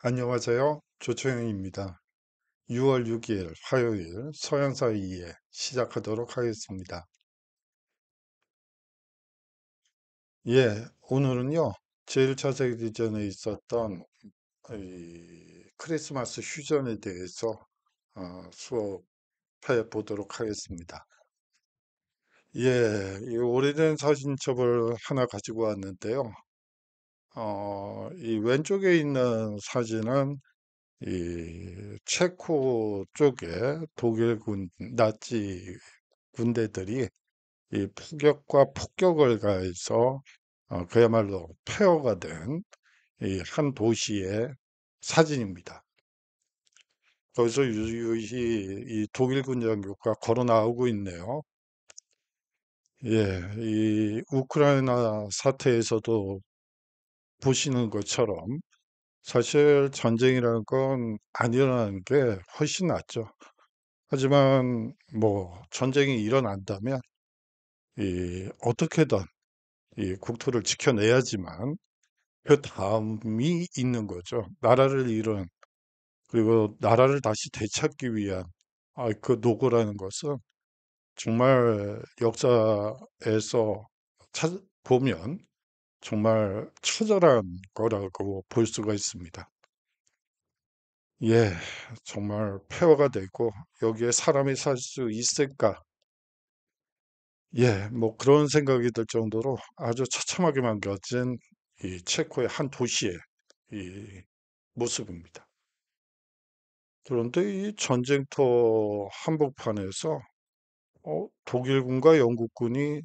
안녕하세요. 조초영입니다. 6월 6일 화요일 서양사 2회 시작하도록 하겠습니다. 예, 오늘은요, 제1차 세계대전에 있었던 이 크리스마스 휴전에 대해서 수업해 보도록 하겠습니다. 예, 이 오래된 사진첩을 하나 가지고 왔는데요. 이 왼쪽에 있는 사진은 이 체코 쪽에 독일군 나치 군대들이 이 포격과 폭격을 가해서 그야말로 폐허가 된 이 한 도시의 사진입니다. 거기서 유유히 이 독일군 장교가 걸어 나오고 있네요. 예, 이 우크라이나 사태에서도 보시는 것처럼 사실 전쟁이라는 건 안 일어나는 게 훨씬 낫죠. 하지만 뭐 전쟁이 일어난다면 이 어떻게든 이 국토를 지켜내야지만 그 다음이 있는 거죠. 나라를 잃은 그리고 나라를 다시 되찾기 위한 그 노고라는 것은 정말 역사에서 보면 정말 처절한 거라고 볼 수가 있습니다. 예, 정말 폐허가 되고 여기에 사람이 살 수 있을까? 예, 뭐 그런 생각이 들 정도로 아주 처참하게 만들어진 이 체코의 한 도시의 이 모습입니다. 그런데 이 전쟁터 한복판에서 독일군과 영국군이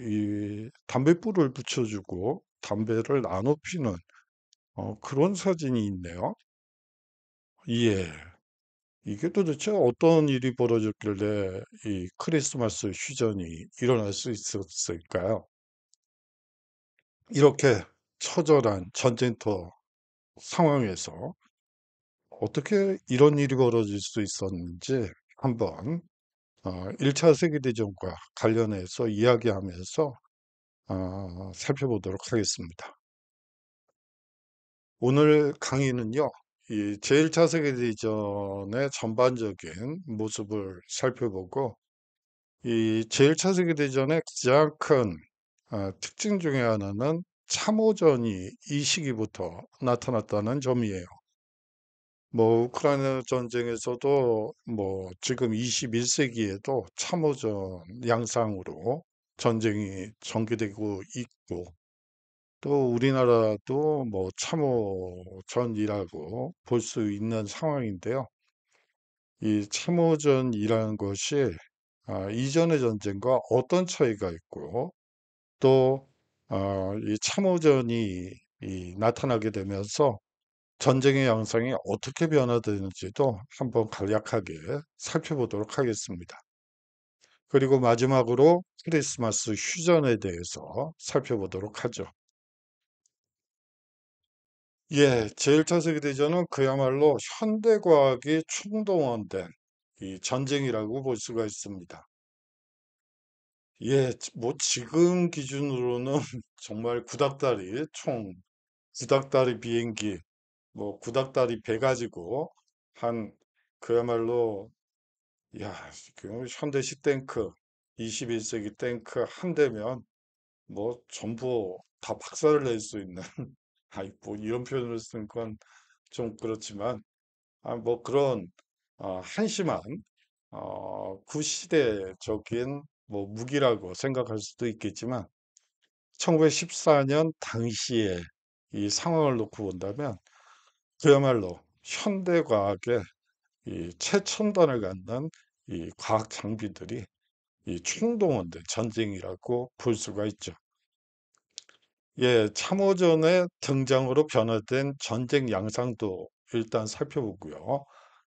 이 담뱃불을 붙여주고 담배를 나눠 피는 그런 사진이 있네요. 예. 이게 도대체 어떤 일이 벌어졌길래 이 크리스마스 휴전이 일어날 수 있었을까요? 이렇게 처절한 전쟁터 상황에서 어떻게 이런 일이 벌어질 수 있었는지 한번 1차 세계대전과 관련해서 이야기하면서 살펴보도록 하겠습니다. 오늘 강의는요, 이 제1차 세계대전의 전반적인 모습을 살펴보고, 이 제1차 세계대전의 가장 큰 특징 중에 하나는 참호전이 이 시기부터 나타났다는 점이에요. 뭐 우크라이나 전쟁에서도 뭐 지금 21세기에도 참호전 양상으로 전쟁이 전개되고 있고 또 우리나라도 뭐 참호전이라고 볼 수 있는 상황인데요. 이 참호전이라는 것이 이전의 전쟁과 어떤 차이가 있고 또 이 참호전이 나타나게 되면서 전쟁의 양상이 어떻게 변화되는지도 한번 간략하게 살펴보도록 하겠습니다. 그리고 마지막으로 크리스마스 휴전에 대해서 살펴보도록 하죠. 예, 제1차 세계대전은 그야말로 현대과학이 총동원된 이 전쟁이라고 볼 수가 있습니다. 예, 뭐 지금 기준으로는 정말 구닥다리 총, 구닥다리 비행기, 뭐 구닥다리 배 가지고 한 그야말로 야, 그 현대식 탱크, 21세기 탱크 한 대면 뭐 전부 다 박살을 낼 수 있는 아이 뭐 이런 표현을 쓰는 건 좀 그렇지만 뭐 그런 한심한 구시대적인 뭐 무기라고 생각할 수도 있겠지만 1914년 당시에 이 상황을 놓고 본다면 그야말로 현대 과학의 이 최첨단을 갖는 이 과학 장비들이 이 총동원된 전쟁이라고 볼 수가 있죠. 예, 참호전의 등장으로 변화된 전쟁 양상도 일단 살펴보고요.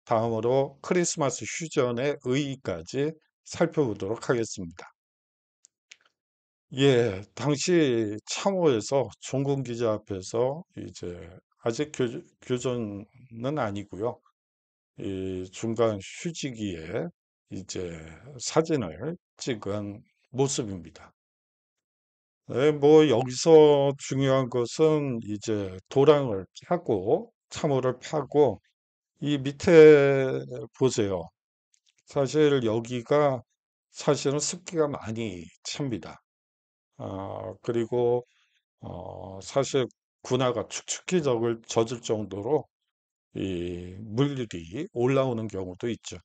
다음으로 크리스마스 휴전의 의의까지 살펴보도록 하겠습니다. 예, 당시 참호에서 종군 기자 앞에서 이제 아직 교전은 아니고요. 이 중간 휴지기에 이제 사진을 찍은 모습입니다. 네, 뭐 여기서 중요한 것은 이제 도랑을 하고 참호를 파고 이 밑에 보세요. 사실 여기가 사실은 습기가 많이 찹니다. 그리고 사실 군화가 축축히 젖을 정도로 이 물들이 올라오는 경우도 있죠.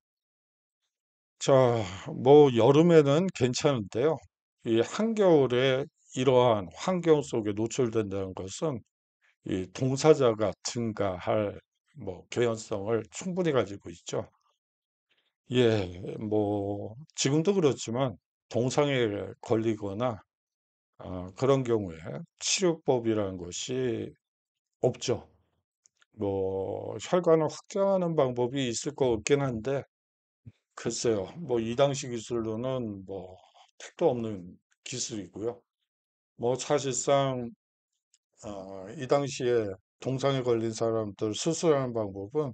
자, 뭐 여름에는 괜찮은데요. 이 한겨울에 이러한 환경 속에 노출된다는 것은 이 동사자가 증가할 뭐 개연성을 충분히 가지고 있죠. 예, 뭐 지금도 그렇지만 동상에 걸리거나 그런 경우에 치료법이라는 것이 없죠. 뭐 혈관을 확장하는 방법이 있을 것 같긴 한데 글쎄요. 뭐 이 당시 기술로는 뭐 택도 없는 기술이고요. 뭐 사실상 이 당시에 동상에 걸린 사람들 수술하는 방법은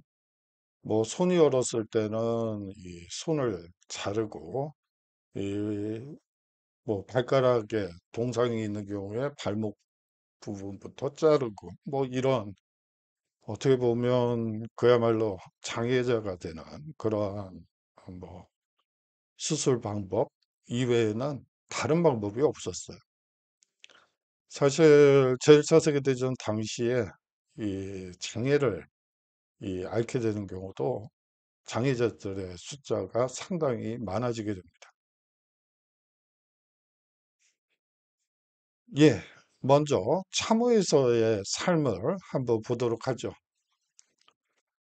뭐 손이 얼었을 때는 이 손을 자르고 이 뭐 발가락에 동상이 있는 경우에 발목 부분부터 자르고 뭐 이런 어떻게 보면 그야말로 장애자가 되는 그러한 뭐 수술 방법 이외에는 다른 방법이 없었어요. 사실 제1차 세계대전 당시에 이 장애를 앓게 되는 경우도 장애자들의 숫자가 상당히 많아지게 됩니다. 예, 먼저 참호에서의 삶을 한번 보도록 하죠.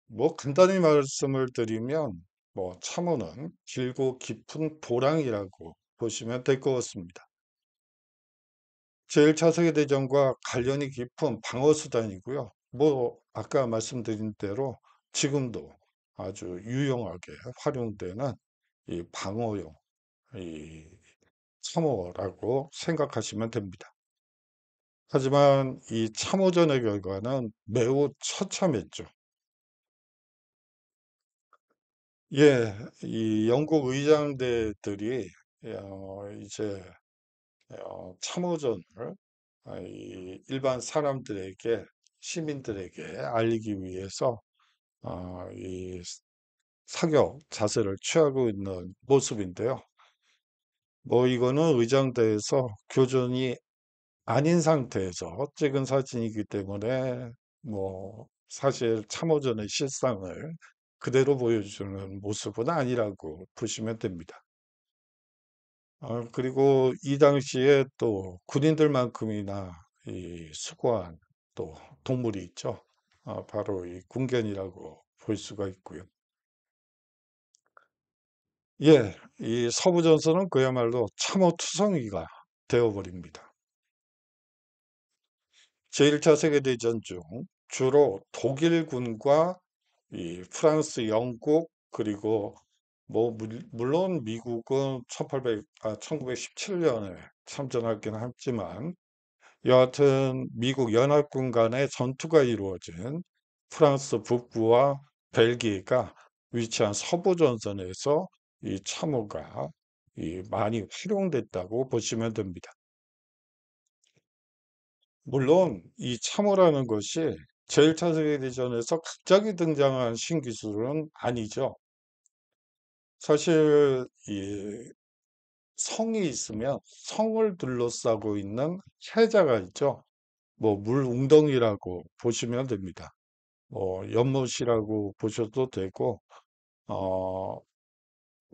뭐 간단히 말씀을 드리면 뭐 참호는 길고 깊은 도랑이라고 보시면 될 것 같습니다. 제1차 세계대전과 관련이 깊은 방어수단이고요. 뭐 아까 말씀드린 대로 지금도 아주 유용하게 활용되는 이 방어용 이 참호라고 생각하시면 됩니다. 하지만 이 참호전의 결과는 매우 처참했죠. 예, 이 영국 의장대들이 이제 참호전을 이 일반 사람들에게 시민들에게 알리기 위해서 이 사격 자세를 취하고 있는 모습인데요. 뭐 이거는 의장대에서 교전이 아닌 상태에서 찍은 사진이기 때문에 뭐 사실 참호전의 실상을 그대로 보여주는 모습은 아니라고 보시면 됩니다. 그리고 이 당시에 또 군인들만큼이나 이 수고한 또 동물이 있죠. 바로 이 군견이라고 볼 수가 있고요. 예, 이 서부전선은 그야말로 참호투성이가 되어버립니다. 제1차 세계대전 중 주로 독일군과 이 프랑스, 영국, 그리고 뭐 물론 미국은 1917년에 참전하긴 했지만 여하튼 미국 연합군 간의 전투가 이루어진 프랑스 북부와 벨기에가 위치한 서부 전선에서 이 참호가 많이 활용됐다고 보시면 됩니다. 물론 이 참호라는 것이 제1차 세계대전에서 갑자기 등장한 신기술은 아니죠. 사실 이 성이 있으면 성을 둘러싸고 있는 해자가 있죠. 뭐 물웅덩이라고 보시면 됩니다. 뭐 연못이라고 보셔도 되고 어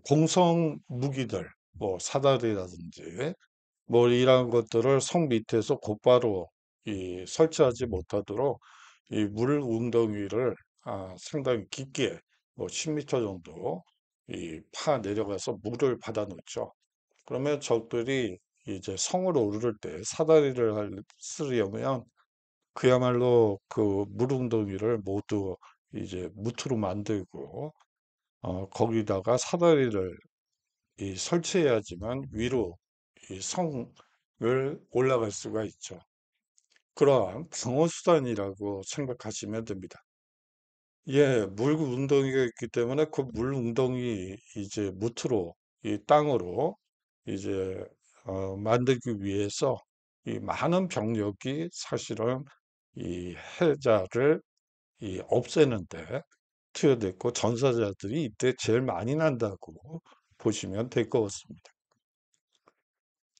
공성 무기들 뭐 사다리라든지 뭐 이런 것들을 성 밑에서 곧바로 설치하지 못하도록 이 물 웅덩이를 상당히 깊게 뭐 10m 정도 파 내려가서 물을 받아 놓죠. 그러면 적들이 이제 성으로 오를 때 사다리를 쓰려면 그야말로 그 물웅덩이를 모두 이제 무트로 만들고 거기다가 사다리를 설치해야지만 위로 이 성을 올라갈 수가 있죠. 그러한 방어 수단이라고 생각하시면 됩니다. 예, 물 웅덩이가 있기 때문에 그 물 웅덩이 이제 무트로 이 땅으로 이제 만들기 위해서 이 많은 병력이 사실은 이 해자를 없애는데 투여됐고 전사자들이 이때 제일 많이 난다고 보시면 될 것 같습니다.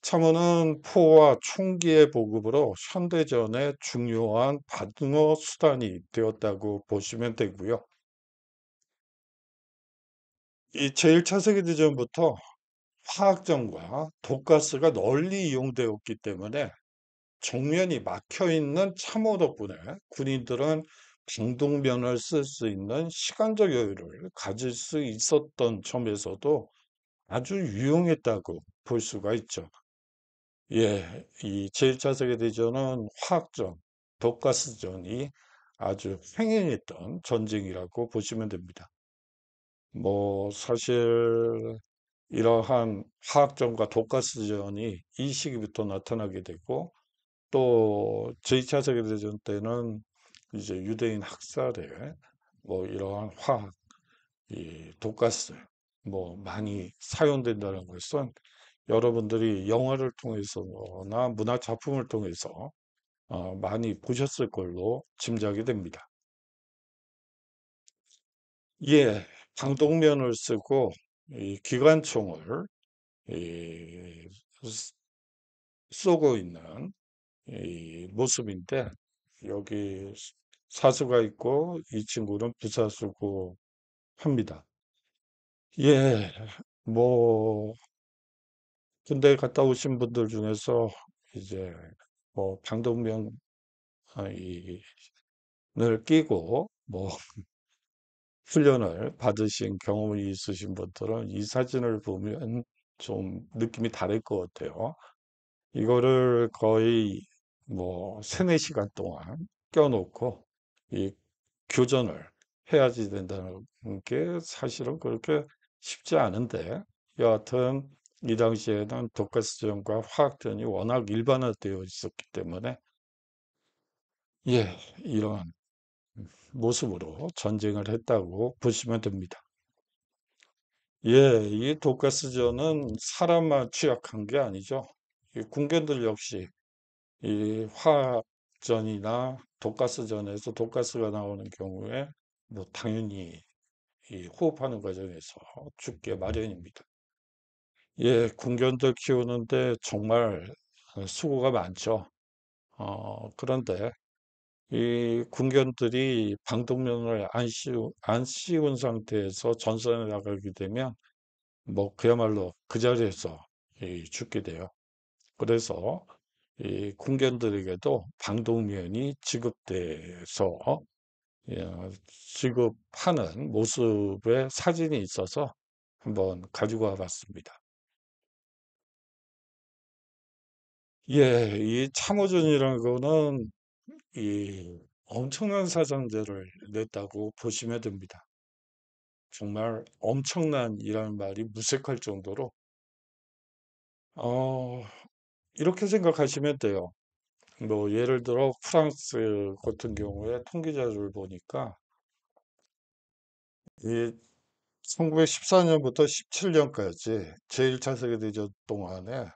참호는 포와 총기의 보급으로 현대전의 중요한 방어 수단이 되었다고 보시면 되고요. 이 제1차 세계대전부터 화학정과 독가스가 널리 이용되었기 때문에 정면이 막혀 있는 참호 덕분에 군인들은 방독면을 쓸 수 있는 시간적 여유를 가질 수 있었던 점에서도 아주 유용했다고 볼 수가 있죠. 예, 이 제1차 세계대전은 화학전, 독가스전이 아주 횡행했던 전쟁이라고 보시면 됩니다. 뭐, 사실, 이러한 화학전과 독가스전이 이 시기부터 나타나게 되고, 또 제2차 세계대전 때는 이제 유대인 학살에 뭐 이러한 화학, 이 독가스 뭐 많이 사용된다는 것은 여러분들이 영화를 통해서나 문화 작품을 통해서 많이 보셨을 걸로 짐작이 됩니다. 예, 방독면을 쓰고 이 기관총을 이, 쏘고 있는 이 모습인데 여기 사수가 있고 이 친구는 부사수고 합니다. 예, 뭐 군대 갔다 오신 분들 중에서 이제 뭐 방독면을 끼고 뭐 훈련을 받으신 경험이 있으신 분들은 이 사진을 보면 좀 느낌이 다를 것 같아요. 이거를 거의 뭐 3~4시간 동안 껴놓고 이 교전을 해야지 된다는 게 사실은 그렇게 쉽지 않은데 여하튼 이 당시에는 독가스전과 화학전이 워낙 일반화되어 있었기 때문에 예, 이런 모습으로 전쟁을 했다고 보시면 됩니다. 예, 이 독가스전은 사람만 취약한 게 아니죠. 이 군견들 역시 이 화전이나 독가스전에서 독가스가 나오는 경우에 뭐 당연히 이 호흡하는 과정에서 죽게 마련입니다. 예, 군견들 키우는데 정말 수고가 많죠. 그런데 이 군견들이 방독면을 안 씌운 상태에서 전선에 나가게 되면 뭐 그야말로 그 자리에서 죽게 돼요. 그래서 이 군견들에게도 방독면이 지급돼서 예, 지급하는 모습의 사진이 있어서 한번 가지고 와봤습니다. 예, 이 참호전이라는 거는 이 엄청난 사상자를 냈다고 보시면 됩니다. 정말 엄청난이라는 말이 무색할 정도로 어, 이렇게 생각하시면 돼요. 뭐 예를 들어 프랑스 같은 경우에 통계자료를 보니까 이 1914년부터 17년까지 제1차 세계대전 동안에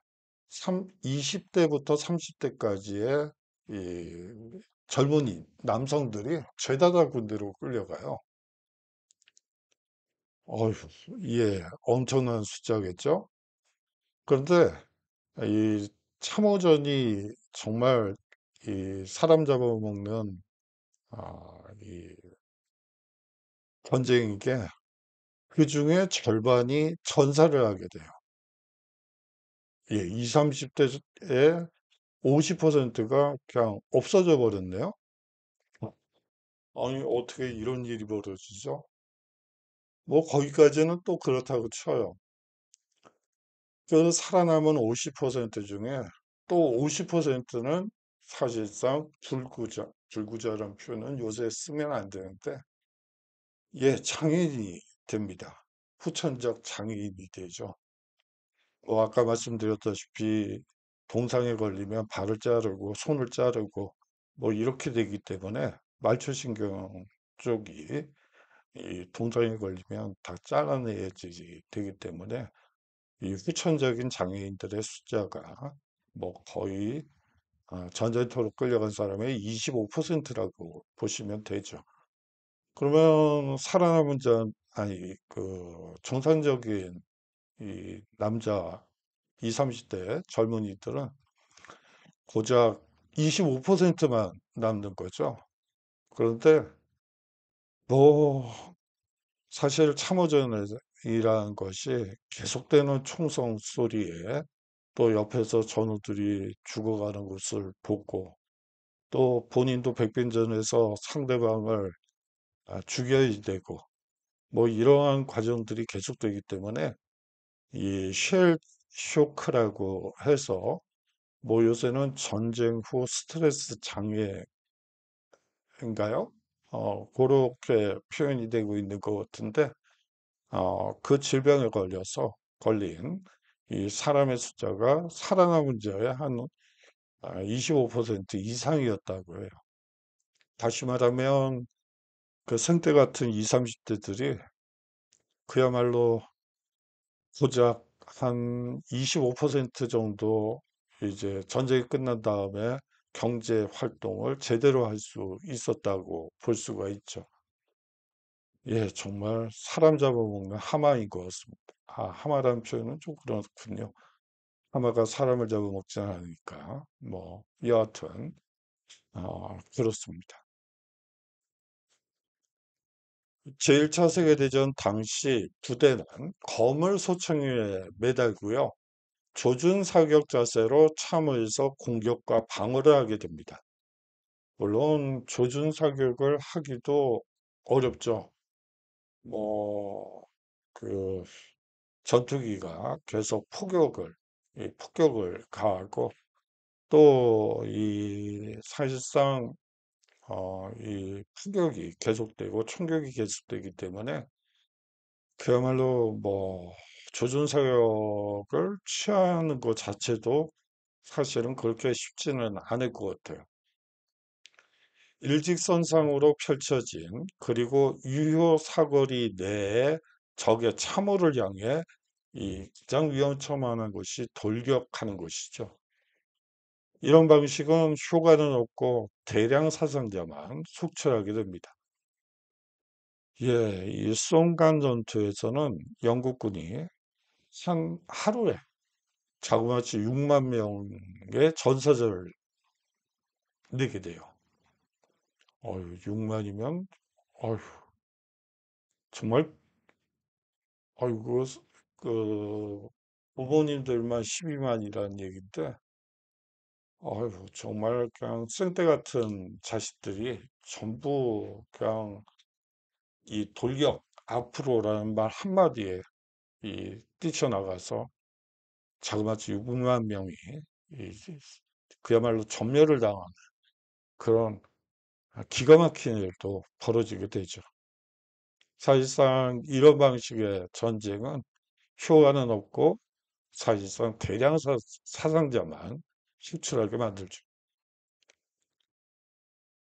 20대부터 30대까지의 이 젊은이 남성들이 죄다 다 군대로 끌려가요. 어휴, 예, 엄청난 숫자겠죠? 그런데 이 참호전이 정말 이 사람 잡아먹는 이 전쟁인 게 그중에 절반이 전사를 하게 돼요. 예, 20, 30대에 50%가 그냥 없어져 버렸네요. 아니, 어떻게 이런 일이 벌어지죠? 뭐, 거기까지는 또 그렇다고 쳐요. 그 살아남은 50% 중에 또 50%는 사실상 불구자라는 표현은 요새 쓰면 안 되는데, 예, 장애인이 됩니다. 후천적 장애인이 되죠. 뭐 아까 말씀드렸다시피 동상에 걸리면 발을 자르고 손을 자르고 뭐 이렇게 되기 때문에 말초신경 쪽이 이 동상에 걸리면 다 잘라내야지 되기 때문에 이 후천적인 장애인들의 숫자가 뭐 거의 전쟁터로 끌려간 사람의 25%라고 보시면 되죠. 그러면 살아남은 자, 아니, 정상적인 이 남자 20, 30대 젊은이들은 고작 25%만 남는 거죠. 그런데 뭐 사실 참호전이라는 것이 계속되는 총성 소리에 또 옆에서 전우들이 죽어가는 것을 보고 또 본인도 백변전에서 상대방을 죽여야 되고 뭐 이러한 과정들이 계속되기 때문에 이 쉘 쇼크라고 해서 뭐 요새는 전쟁 후 스트레스 장애인가요? 그렇게 표현이 되고 있는 것 같은데, 그 질병에 걸린 이 사람의 숫자가 살아남은 자의 한 25% 이상이었다고 해요. 다시 말하면 그 생때 같은 20, 30대들이 그야말로 고작 한 25% 정도 이제 전쟁이 끝난 다음에 경제 활동을 제대로 할 수 있었다고 볼 수가 있죠. 예, 정말 사람 잡아먹는 하마인 것 같습니다. 하마라는 표현은 좀 그렇군요. 하마가 사람을 잡아먹지 않으니까. 뭐, 여하튼, 그렇습니다. 제1차 세계대전 당시 부대는 검을 소총에 매달고요. 조준 사격 자세로 참호에서 공격과 방어를 하게 됩니다. 물론 조준 사격을 하기도 어렵죠. 뭐, 그 전투기가 계속 폭격을 가하고 또 이 사실상 이 폭격이 계속되고 총격이 계속되기 때문에 그야말로 뭐 조준 사격을 취하는 것 자체도 사실은 그렇게 쉽지는 않을 것 같아요. 일직선상으로 펼쳐진 그리고 유효 사거리 내에 적의 참호를 향해 이 가장 위험천만한 것이 돌격하는 것이죠. 이런 방식은 효과는 없고 대량 사상자만 속출하게 됩니다. 예, 이 송간 전투에서는 영국군이 한 하루에 자그마치 6만 명의 전사자를 내게 돼요. 어휴, 6만이면, 어휴, 정말, 어이구, 부모님들만 12만이라는 얘기인데, 어휴, 정말 그냥 생떼 같은 자식들이 전부 그냥 이 돌격 앞으로라는 말 한마디에 뛰쳐나가서 자그마치 6만 명이 이, 그야말로 전멸을 당한 그런 기가 막힌 일도 벌어지게 되죠. 사실상 이런 방식의 전쟁은 효과는 없고 사실상 대량 사상자만 실출하게 만들죠.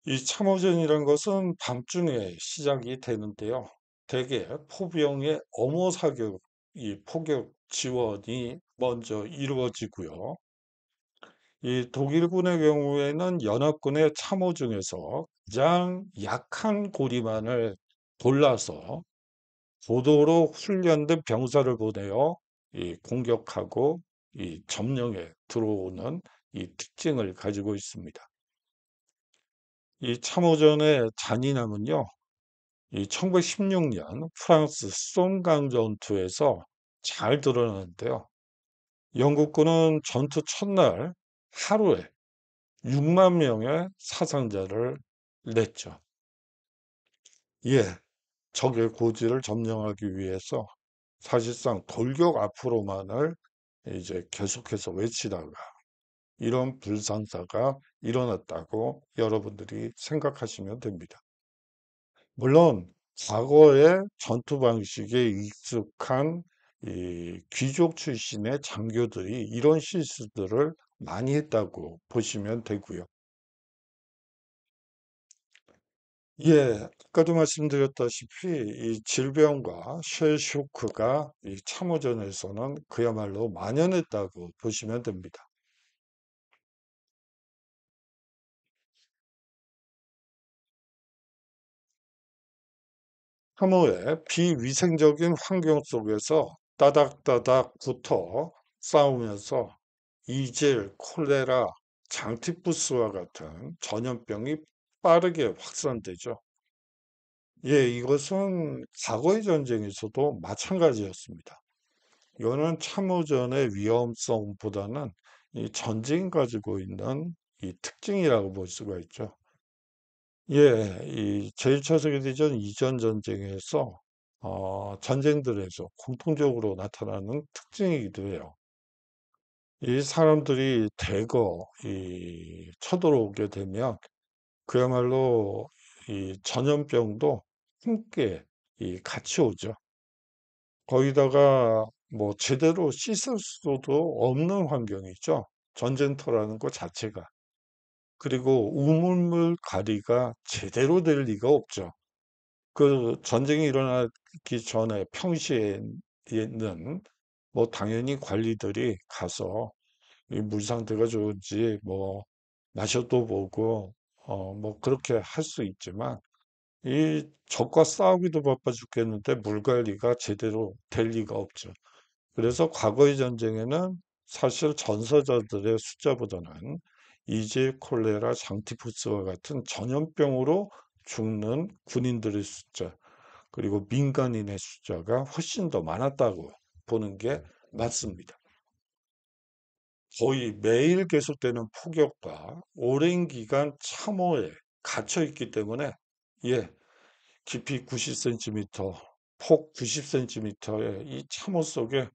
이 참호전이란 것은 밤중에 시작이 되는데요. 대개 포병의 엄호 사격, 이 포격 지원이 먼저 이루어지고요. 이 독일군의 경우에는 연합군의 참호 중에서 가장 약한 고리만을 골라서 고도로 훈련된 병사를 보내어 이 공격하고 이 점령에 들어오는 이 특징을 가지고 있습니다. 이 참호전의 잔인함은요, 이 1916년 프랑스 쏨강 전투에서 잘 드러나는데요. 영국군은 전투 첫날 하루에 6만 명의 사상자를 냈죠. 예, 적의 고지를 점령하기 위해서 사실상 돌격 앞으로만을 이제 계속해서 외치다가 이런 불상사가 일어났다고 여러분들이 생각하시면 됩니다. 물론 과거의 전투 방식에 익숙한 이 귀족 출신의 장교들이 이런 실수들을 많이 했다고 보시면 되고요. 예, 아까도 말씀드렸다시피 이 질병과 쉘 쇼크가 이 참호전에서는 그야말로 만연했다고 보시면 됩니다. 참호의 비위생적인 환경 속에서 따닥따닥 붙어 싸우면서 이질, 콜레라, 장티푸스와 같은 전염병이 빠르게 확산되죠. 예, 이것은 과거의 전쟁에서도 마찬가지였습니다. 이거는 참호전의 위험성보다는 이 전쟁이 가지고 있는 이 특징이라고 볼 수가 있죠. 예, 이 제1차 세계대전 이전 전쟁에서 전쟁들에서 공통적으로 나타나는 특징이기도 해요. 이 사람들이 대거 쳐들어오게 되면 그야말로 이 전염병도 함께 같이 오죠. 거기다가 뭐 제대로 씻을 수도 없는 환경이죠. 전쟁터라는 것 자체가. 그리고 우물물 가리가 제대로 될 리가 없죠. 그 전쟁이 일어나기 전에 평시에는 뭐 당연히 관리들이 가서 이 물 상태가 좋은지 뭐 마셔도 보고 뭐 그렇게 할 수 있지만 이 적과 싸우기도 바빠 죽겠는데 물 관리가 제대로 될 리가 없죠. 그래서 과거의 전쟁에는 사실 전사자들의 숫자보다는 이질, 콜레라, 장티푸스와 같은 전염병으로 죽는 군인들의 숫자, 그리고 민간인의 숫자가 훨씬 더 많았다고 보는 게 맞습니다. 거의 매일 계속되는 폭격과 오랜 기간 참호에 갇혀 있기 때문에 예, 깊이 90cm, 폭 90cm의 이 참호 속에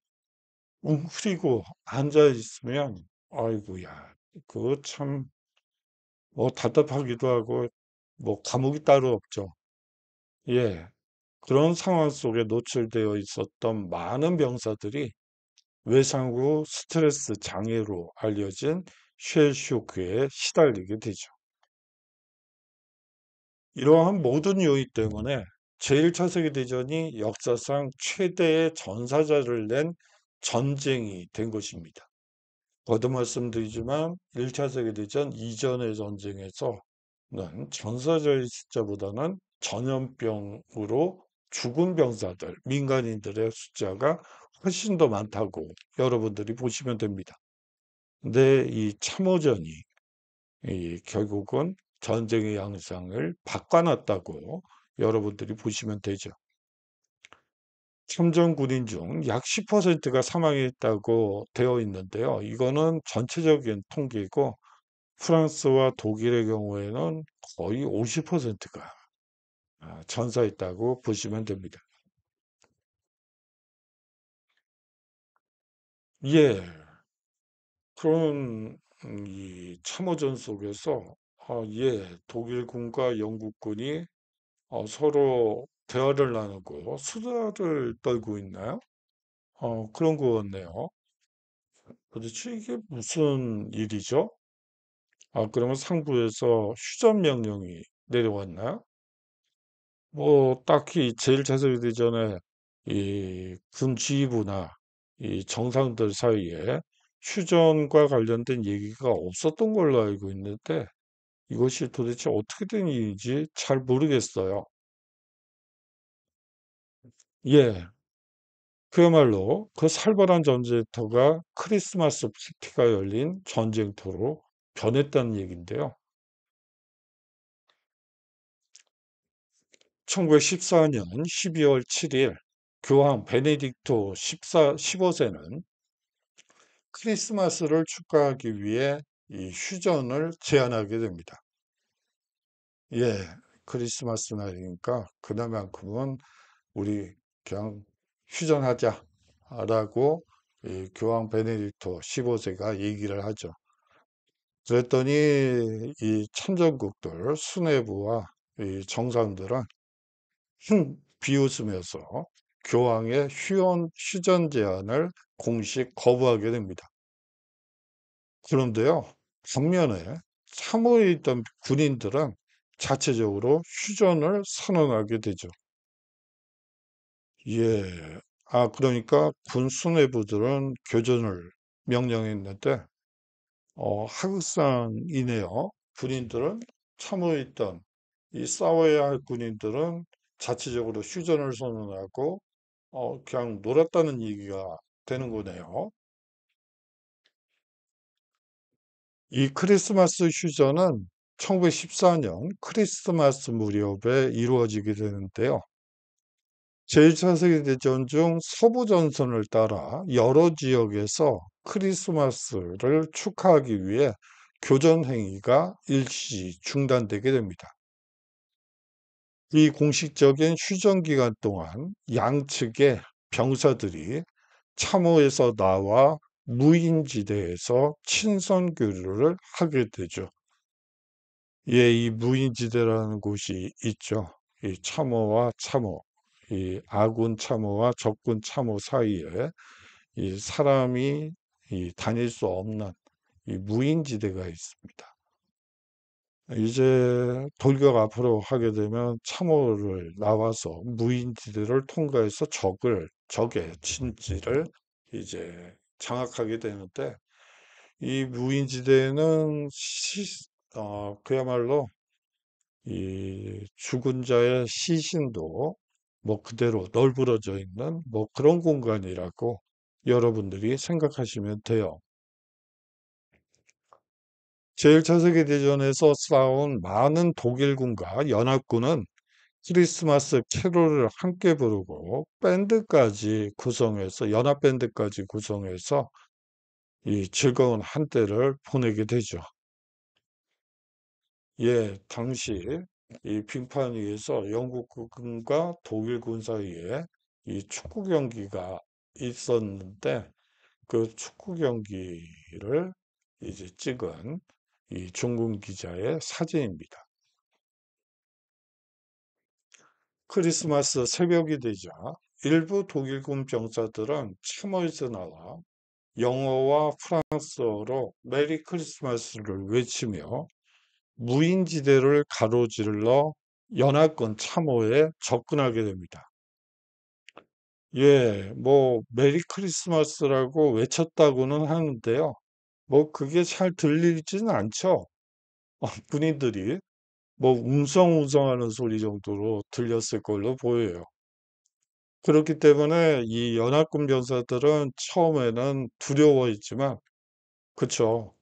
웅크리고 앉아 있으면 아이고야 그거 참 뭐 답답하기도 하고 뭐 감옥이 따로 없죠. 예. 그런 상황 속에 노출되어 있었던 많은 병사들이 외상 후 스트레스 장애로 알려진 쉘 쇼크에 시달리게 되죠. 이러한 모든 요인 때문에 제1차 세계대전이 역사상 최대의 전사자를 낸 전쟁이 된 것입니다. 거듭 말씀드리지만 1차 세계대전 이전의 전쟁에서는 전사자의 숫자보다는 전염병으로 죽은 병사들, 민간인들의 숫자가 훨씬 더 많다고 여러분들이 보시면 됩니다. 근데 이 참호전이 결국은 전쟁의 양상을 바꿔놨다고 여러분들이 보시면 되죠. 참전 군인 중 약 10%가 사망했다고 되어 있는데요. 이거는 전체적인 통계이고 프랑스와 독일의 경우에는 거의 50%가 전사했다고 보시면 됩니다. 예, 그런 이 참호전 속에서 예, 독일군과 영국군이 서로 대화를 나누고 수다를 떨고 있나요? 그런 것 같네요. 도대체 이게 무슨 일이죠? 그러면 상부에서 휴전 명령이 내려왔나요? 뭐, 딱히 제일 자세히 되기 전에 이 군지휘부나 이 정상들 사이에 휴전과 관련된 얘기가 없었던 걸로 알고 있는데 이것이 도대체 어떻게 된 일인지 잘 모르겠어요. 예, 그야말로 그 살벌한 전쟁터가 크리스마스 파티가 열린 전쟁터로 변했다는 얘기인데요. 1914년 12월 7일 교황 베네딕토 15세는 크리스마스를 축하하기 위해 이 휴전을 제안하게 됩니다. 예, 크리스마스 날이니까 그날만큼은 우리 그냥 휴전하자라고 이 교황 베네딕토 15세가 얘기를 하죠. 그랬더니 이 참전국들 수뇌부와 이 정상들은 비웃으면서 교황의 휴전 제안을 공식 거부하게 됩니다. 그런데요, 반면에 참호에 있던 군인들은 자체적으로 휴전을 선언하게 되죠. 예. 그러니까 군 수뇌부들은 교전을 명령했는데, 하극상이네요. 군인들은 참호에 있던 이 싸워야 할 군인들은 자체적으로 휴전을 선언하고 그냥 놀았다는 얘기가 되는 거네요. 이 크리스마스 휴전은 1914년 크리스마스 무렵에 이루어지게 되는데요. 제1차 세계대전 중 서부전선을 따라 여러 지역에서 크리스마스를 축하하기 위해 교전 행위가 일시 중단되게 됩니다. 이 공식적인 휴전 기간 동안 양측의 병사들이 참호에서 나와 무인지대에서 친선 교류를 하게 되죠. 예, 이 무인지대라는 곳이 있죠. 이 참호와 참호, 이 아군 참호와 적군 참호 사이에 이 사람이 다닐 수 없는 이 무인지대가 있습니다. 이제 돌격 앞으로 하게 되면 참호를 나와서 무인지대를 통과해서 적의 진지를 이제 장악하게 되는데 이 무인지대에는 그야말로 이 죽은 자의 시신도 뭐 그대로 널브러져 있는 뭐 그런 공간이라고 여러분들이 생각하시면 돼요. 제1차 세계대전에서 싸운 많은 독일군과 연합군은 크리스마스 캐롤을 함께 부르고 밴드까지 구성해서 연합밴드까지 구성해서 이 즐거운 한때를 보내게 되죠. 예, 당시 이 빙판 위에서 영국군과 독일군 사이에 이 축구 경기가 있었는데 그 축구 경기를 이제 찍은 이 종군 기자의 사진입니다. 크리스마스 새벽이 되자 일부 독일군 병사들은 참호에서 나와 영어와 프랑스어로 메리 크리스마스를 외치며 무인지대를 가로질러 연합군 참호에 접근하게 됩니다. 예, 뭐 메리 크리스마스라고 외쳤다고는 하는데요. 뭐 그게 잘 들리지는 않죠. 군인들이 뭐 웅성웅성하는 소리 정도로 들렸을 걸로 보여요. 그렇기 때문에 이 연합군 병사들은 처음에는 두려워했지만, 그쵸.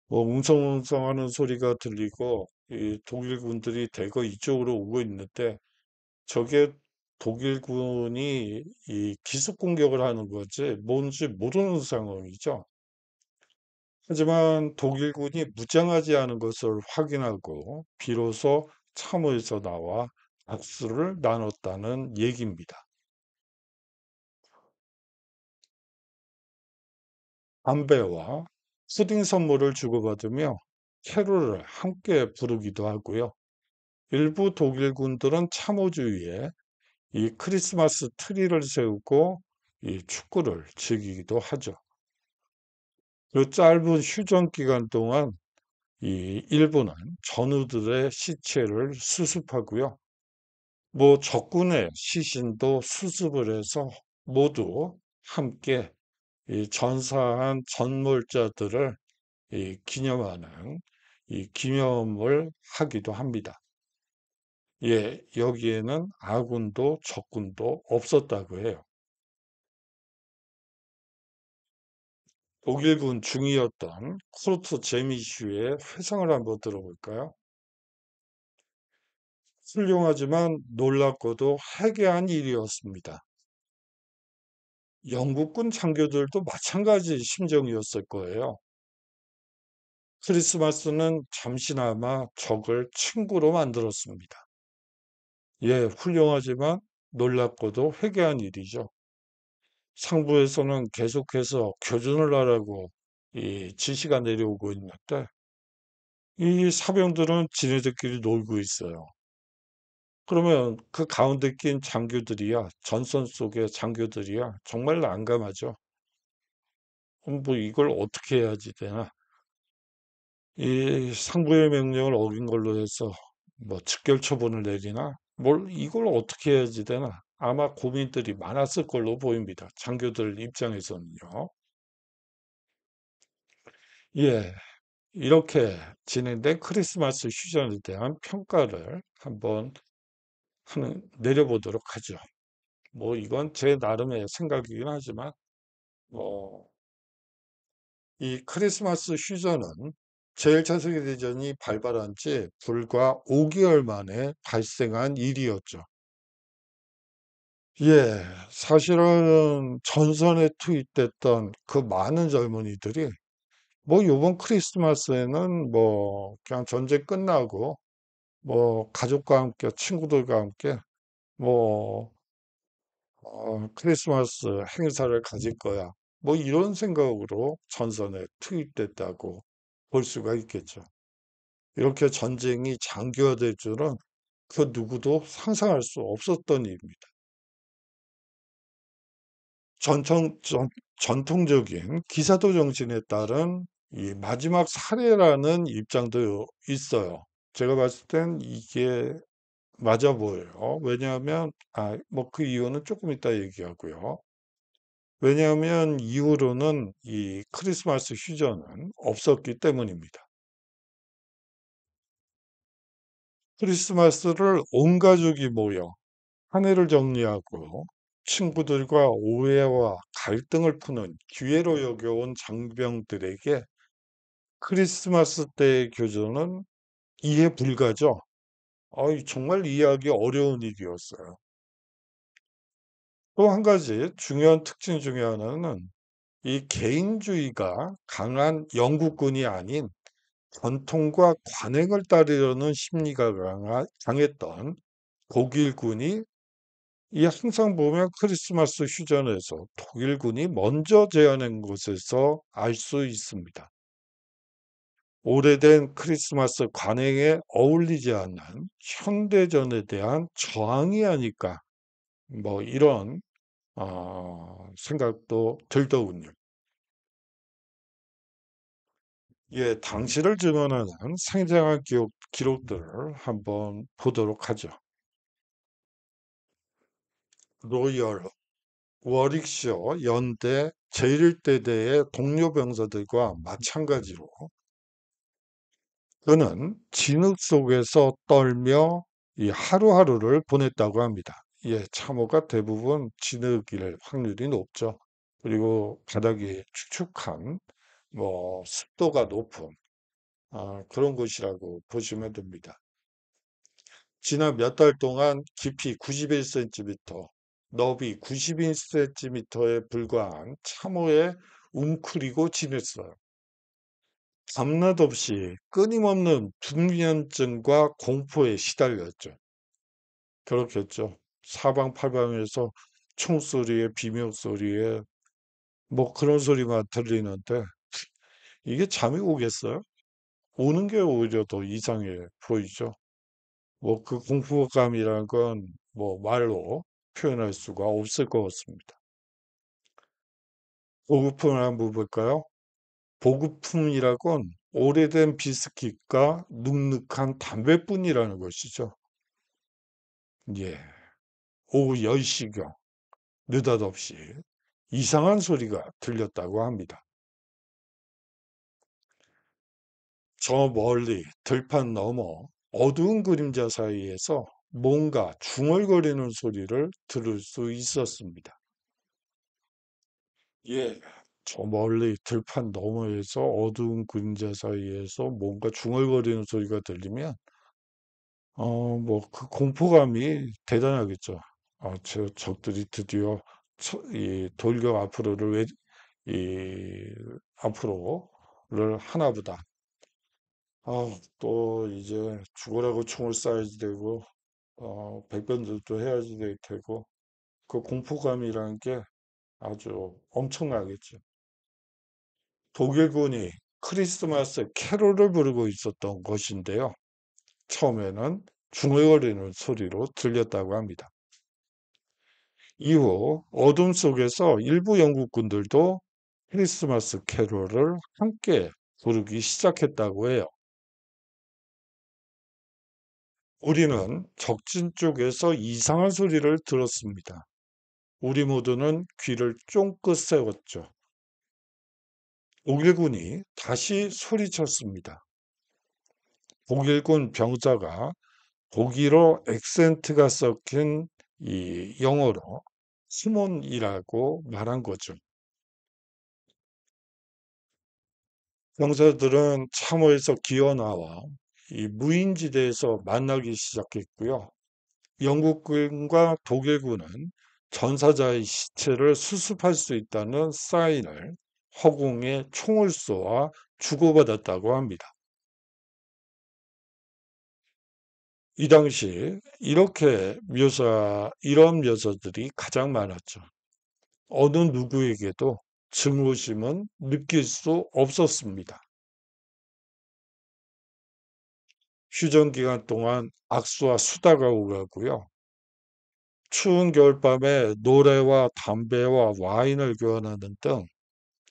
뭐 웅성웅성하는 소리가 들리고 이 독일군들이 대거 이쪽으로 오고 있는데 저게 독일군이 이 기습 공격을 하는 거지 뭔지 모르는 상황이죠. 하지만 독일군이 무장하지 않은 것을 확인하고 비로소 참호에서 나와 악수를 나눴다는 얘기입니다. 담배와 푸딩 선물을 주고받으며 캐롤을 함께 부르기도 하고요. 일부 독일군들은 참호 주위에 이 크리스마스 트리를 세우고 이 축구를 즐기기도 하죠. 그 짧은 휴전 기간 동안 이 일부는 전우들의 시체를 수습하고요. 뭐 적군의 시신도 수습을 해서 모두 함께 이 전사한 전몰자들을 이 기념하는 이 기념을 하기도 합니다. 예, 여기에는 아군도 적군도 없었다고 해요. 독일군 중위였던 쿠르트 제미슈의 회상을 한번 들어볼까요? 훌륭하지만 놀랍고도 해괴한 일이었습니다. 영국군 장교들도 마찬가지 심정이었을 거예요. 크리스마스는 잠시나마 적을 친구로 만들었습니다. 예, 훌륭하지만 놀랍고도 회개한 일이죠. 상부에서는 계속해서 교전을 하라고 이 지시가 내려오고 있는데 이 사병들은 지네들끼리 놀고 있어요. 그러면 그 가운데 낀 장교들이야, 전선 속의 장교들이야, 정말 난감하죠. 뭐 이걸 어떻게 해야지 되나? 이 상부의 명령을 어긴 걸로 해서 뭐 즉결 처분을 내리나? 뭘 이걸 어떻게 해야지 되나? 아마 고민들이 많았을 걸로 보입니다. 장교들 입장에서는요. 예, 이렇게 진행된 크리스마스 휴전에 대한 평가를 한번 내려보도록 하죠. 뭐 이건 제 나름의 생각이긴 하지만 뭐 이 크리스마스 휴전은 제1차 세계대전이 발발한 지 불과 5개월 만에 발생한 일이었죠. 예, 사실은 전선에 투입됐던 그 많은 젊은이들이 뭐 요번 크리스마스에는 뭐 그냥 전쟁 끝나고 뭐 가족과 함께 친구들과 함께 뭐 크리스마스 행사를 가질 거야. 뭐 이런 생각으로 전선에 투입됐다고 볼 수가 있겠죠. 이렇게 전쟁이 장기화될 줄은 그 누구도 상상할 수 없었던 일입니다. 전통적인 기사도 정신에 따른 이 마지막 사례라는 입장도 있어요. 제가 봤을 땐 이게 맞아 보여요. 왜냐하면, 뭐 그 이유는 조금 이따 얘기하고요. 왜냐하면 이후로는 이 크리스마스 휴전은 없었기 때문입니다. 크리스마스를 온 가족이 모여 한 해를 정리하고 친구들과 오해와 갈등을 푸는 기회로 여겨온 장병들에게 크리스마스 때의 교전은 이해 불가죠. 정말 이해하기 어려운 일이었어요. 또 한 가지 중요한 특징 중에 하나는 이 개인주의가 강한 영국군이 아닌 전통과 관행을 따르려는 심리가 강했던 독일군이 이 항상 보면 크리스마스 휴전에서 독일군이 먼저 제안한 것에서 알 수 있습니다. 오래된 크리스마스 관행에 어울리지 않는 현대전에 대한 저항이 아닐까, 뭐 이런 생각도 들더군요. 예, 당시를 증언하는 생생한 기록들을 한번 보도록 하죠. 로열, 워릭셔, 연대, 제1대대의 동료 병사들과 마찬가지로 그는 진흙 속에서 떨며 이 하루하루를 보냈다고 합니다. 예, 참호가 대부분 진흙일 확률이 높죠. 그리고 바닥이 축축한, 뭐, 습도가 높은, 그런 곳이라고 보시면 됩니다. 지난 몇 달 동안 깊이 91cm, 너비 92cm에 불과한 참호에 웅크리고 지냈어요. 밤낮 없이 끊임없는 불면증과 공포에 시달렸죠. 그렇겠죠. 사방팔방에서 총소리에 비명소리에 뭐 그런 소리만 들리는데 이게 잠이 오겠어요? 오는 게 오히려 더 이상해 보이죠. 뭐 그 공포감이란 건 뭐 말로 표현할 수가 없을 것 같습니다. 보급품을 한번 볼까요? 보급품이라곤 오래된 비스킷과 눅눅한 담배뿐이라는 것이죠. 예. 오후 10시경 느닷없이 이상한 소리가 들렸다고 합니다. 저 멀리 들판 너머 어두운 그림자 사이에서 뭔가 중얼거리는 소리를 들을 수 있었습니다. 예, 저 멀리 들판 너머에서 어두운 그림자 사이에서 뭔가 중얼거리는 소리가 들리면, 뭐, 그 공포감이 대단하겠죠. 저 적들이 드디어 이 돌격 이, 앞으로를 하나 보다. 또 이제 죽으라고 총을 쏴야지 되고, 백변들도 해야지 될 테고, 그 공포감이라는 게 아주 엄청나겠죠. 독일군이 크리스마스 캐롤을 부르고 있었던 것인데요. 처음에는 중얼거리는 소리로 들렸다고 합니다. 이후 어둠 속에서 일부 영국군들도 크리스마스 캐롤을 함께 부르기 시작했다고 해요. 우리는 적진 쪽에서 이상한 소리를 들었습니다. 우리 모두는 귀를 쫑긋 세웠죠. 독일군이 다시 소리쳤습니다. 독일군 병사가 독일어 액센트가 섞인 이 영어로 시몬이라고 말한 거죠. 병사들은 참호에서 기어나와 이 무인지대에서 만나기 시작했고요. 영국군과 독일군은 전사자의 시체를 수습할 수 있다는 사인을 허공에 총을 쏘아 주고받았다고 합니다. 이 당시 이런 묘사들이 가장 많았죠. 어느 누구에게도 증오심은 느낄 수 없었습니다. 휴전 기간 동안 악수와 수다가 오가고요. 추운 겨울밤에 노래와 담배와 와인을 교환하는 등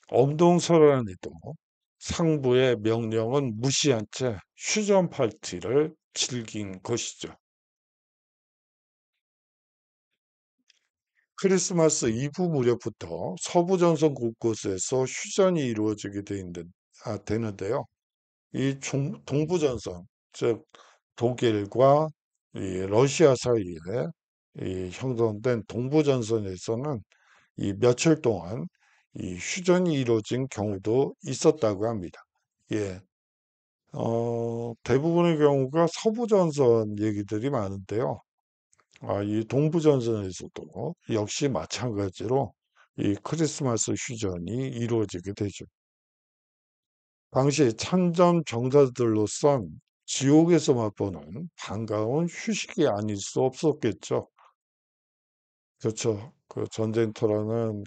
엄동설안에도 상부의 명령은 무시한 채 휴전 파티를 즐긴 것이죠. 크리스마스 이브 무렵부터 서부 전선 곳곳에서 휴전이 이루어지게 되는데요. 이 동부 전선, 즉 독일과 이 러시아 사이에 이 형성된 동부 전선에서는 이 며칠 동안 이 휴전이 이루어진 경우도 있었다고 합니다. 예. 대부분의 경우가 서부 전선 얘기들이 많은데요. 이 동부 전선에서도 역시 마찬가지로 이 크리스마스 휴전이 이루어지게 되죠. 당시 참전 병사들로선 지옥에서 맛보는 반가운 휴식이 아닐 수 없었겠죠. 그렇죠. 그 전쟁터라는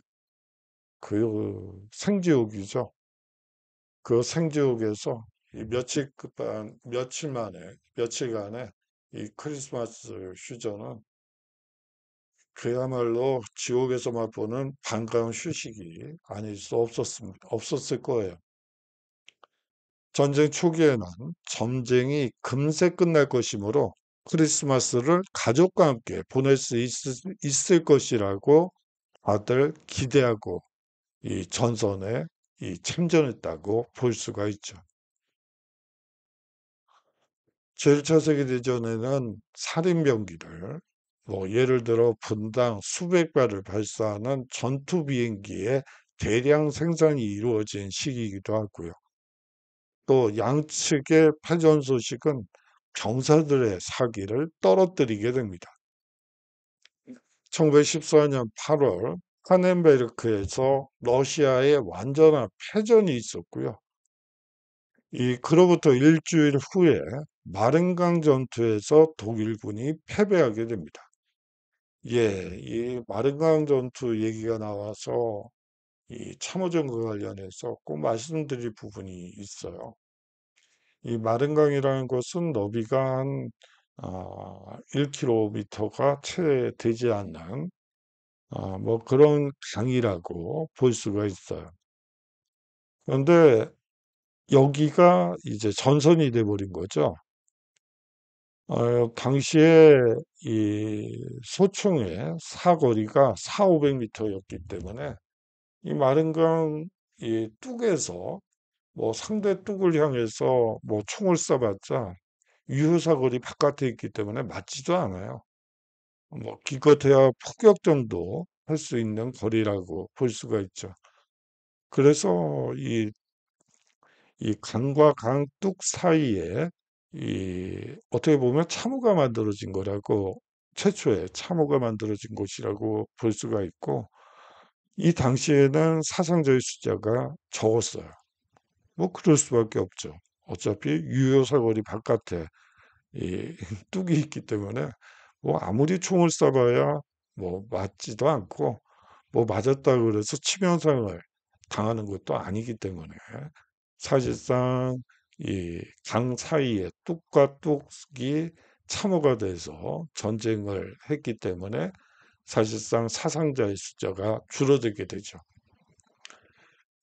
그 생지옥이죠. 그 생지옥에서 이 며칠 만에, 며칠간의 이 크리스마스 휴전은 그야말로 지옥에서 맛보는 반가운 휴식이 아닐 수 없었을 거예요. 전쟁 초기에는 전쟁이 금세 끝날 것이므로 크리스마스를 가족과 함께 보낼 수 있을 것이라고 다들 기대하고 이 전선에 이 참전했다고 볼 수가 있죠. 제1차 세계대전에는 살인병기를 뭐 예를 들어 분당 수백 발을 발사하는 전투 비행기의 대량 생산이 이루어진 시기이기도 하고요. 또 양측의 패전 소식은 병사들의 사기를 떨어뜨리게 됩니다. 1914년 8월 카넨베르크에서 러시아의 완전한 패전이 있었고요. 그로부터 일주일 후에 마른강 전투에서 독일군이 패배하게 됩니다. 예, 이 마른강 전투 얘기가 나와서 이 참호전과 관련해서 꼭 말씀드릴 부분이 있어요. 이 마른강이라는 것은 너비가 한 1km가 채 되지 않는 뭐 그런 강이라고 볼 수가 있어요. 그런데 여기가 이제 전선이 돼 버린 거죠. 당시에 이 소총의 사거리가 400~500m였기 때문에 이 마른강 이 뚝에서 뭐 상대 뚝을 향해서 뭐 총을 쏴봤자 유효사거리 바깥에 있기 때문에 맞지도 않아요. 뭐 기껏해야 폭격 정도 할 수 있는 거리라고 볼 수가 있죠. 그래서 이 강과 강 뚝 사이에 어떻게 보면 참호가 만들어진 거라고 최초에 참호가 만들어진 곳이라고 볼 수가 있고 이 당시에는 사상자의 숫자가 적었어요. 뭐 그럴 수밖에 없죠. 어차피 유효 사거리 바깥에 이 뚝이 있기 때문에 뭐 아무리 총을 쏴봐야 뭐 맞지도 않고 뭐 맞았다 그래서 치명상을 당하는 것도 아니기 때문에 사실상 이 강 사이에 뚝과 뚝이 참호가 돼서 전쟁을 했기 때문에 사실상 사상자의 숫자가 줄어들게 되죠.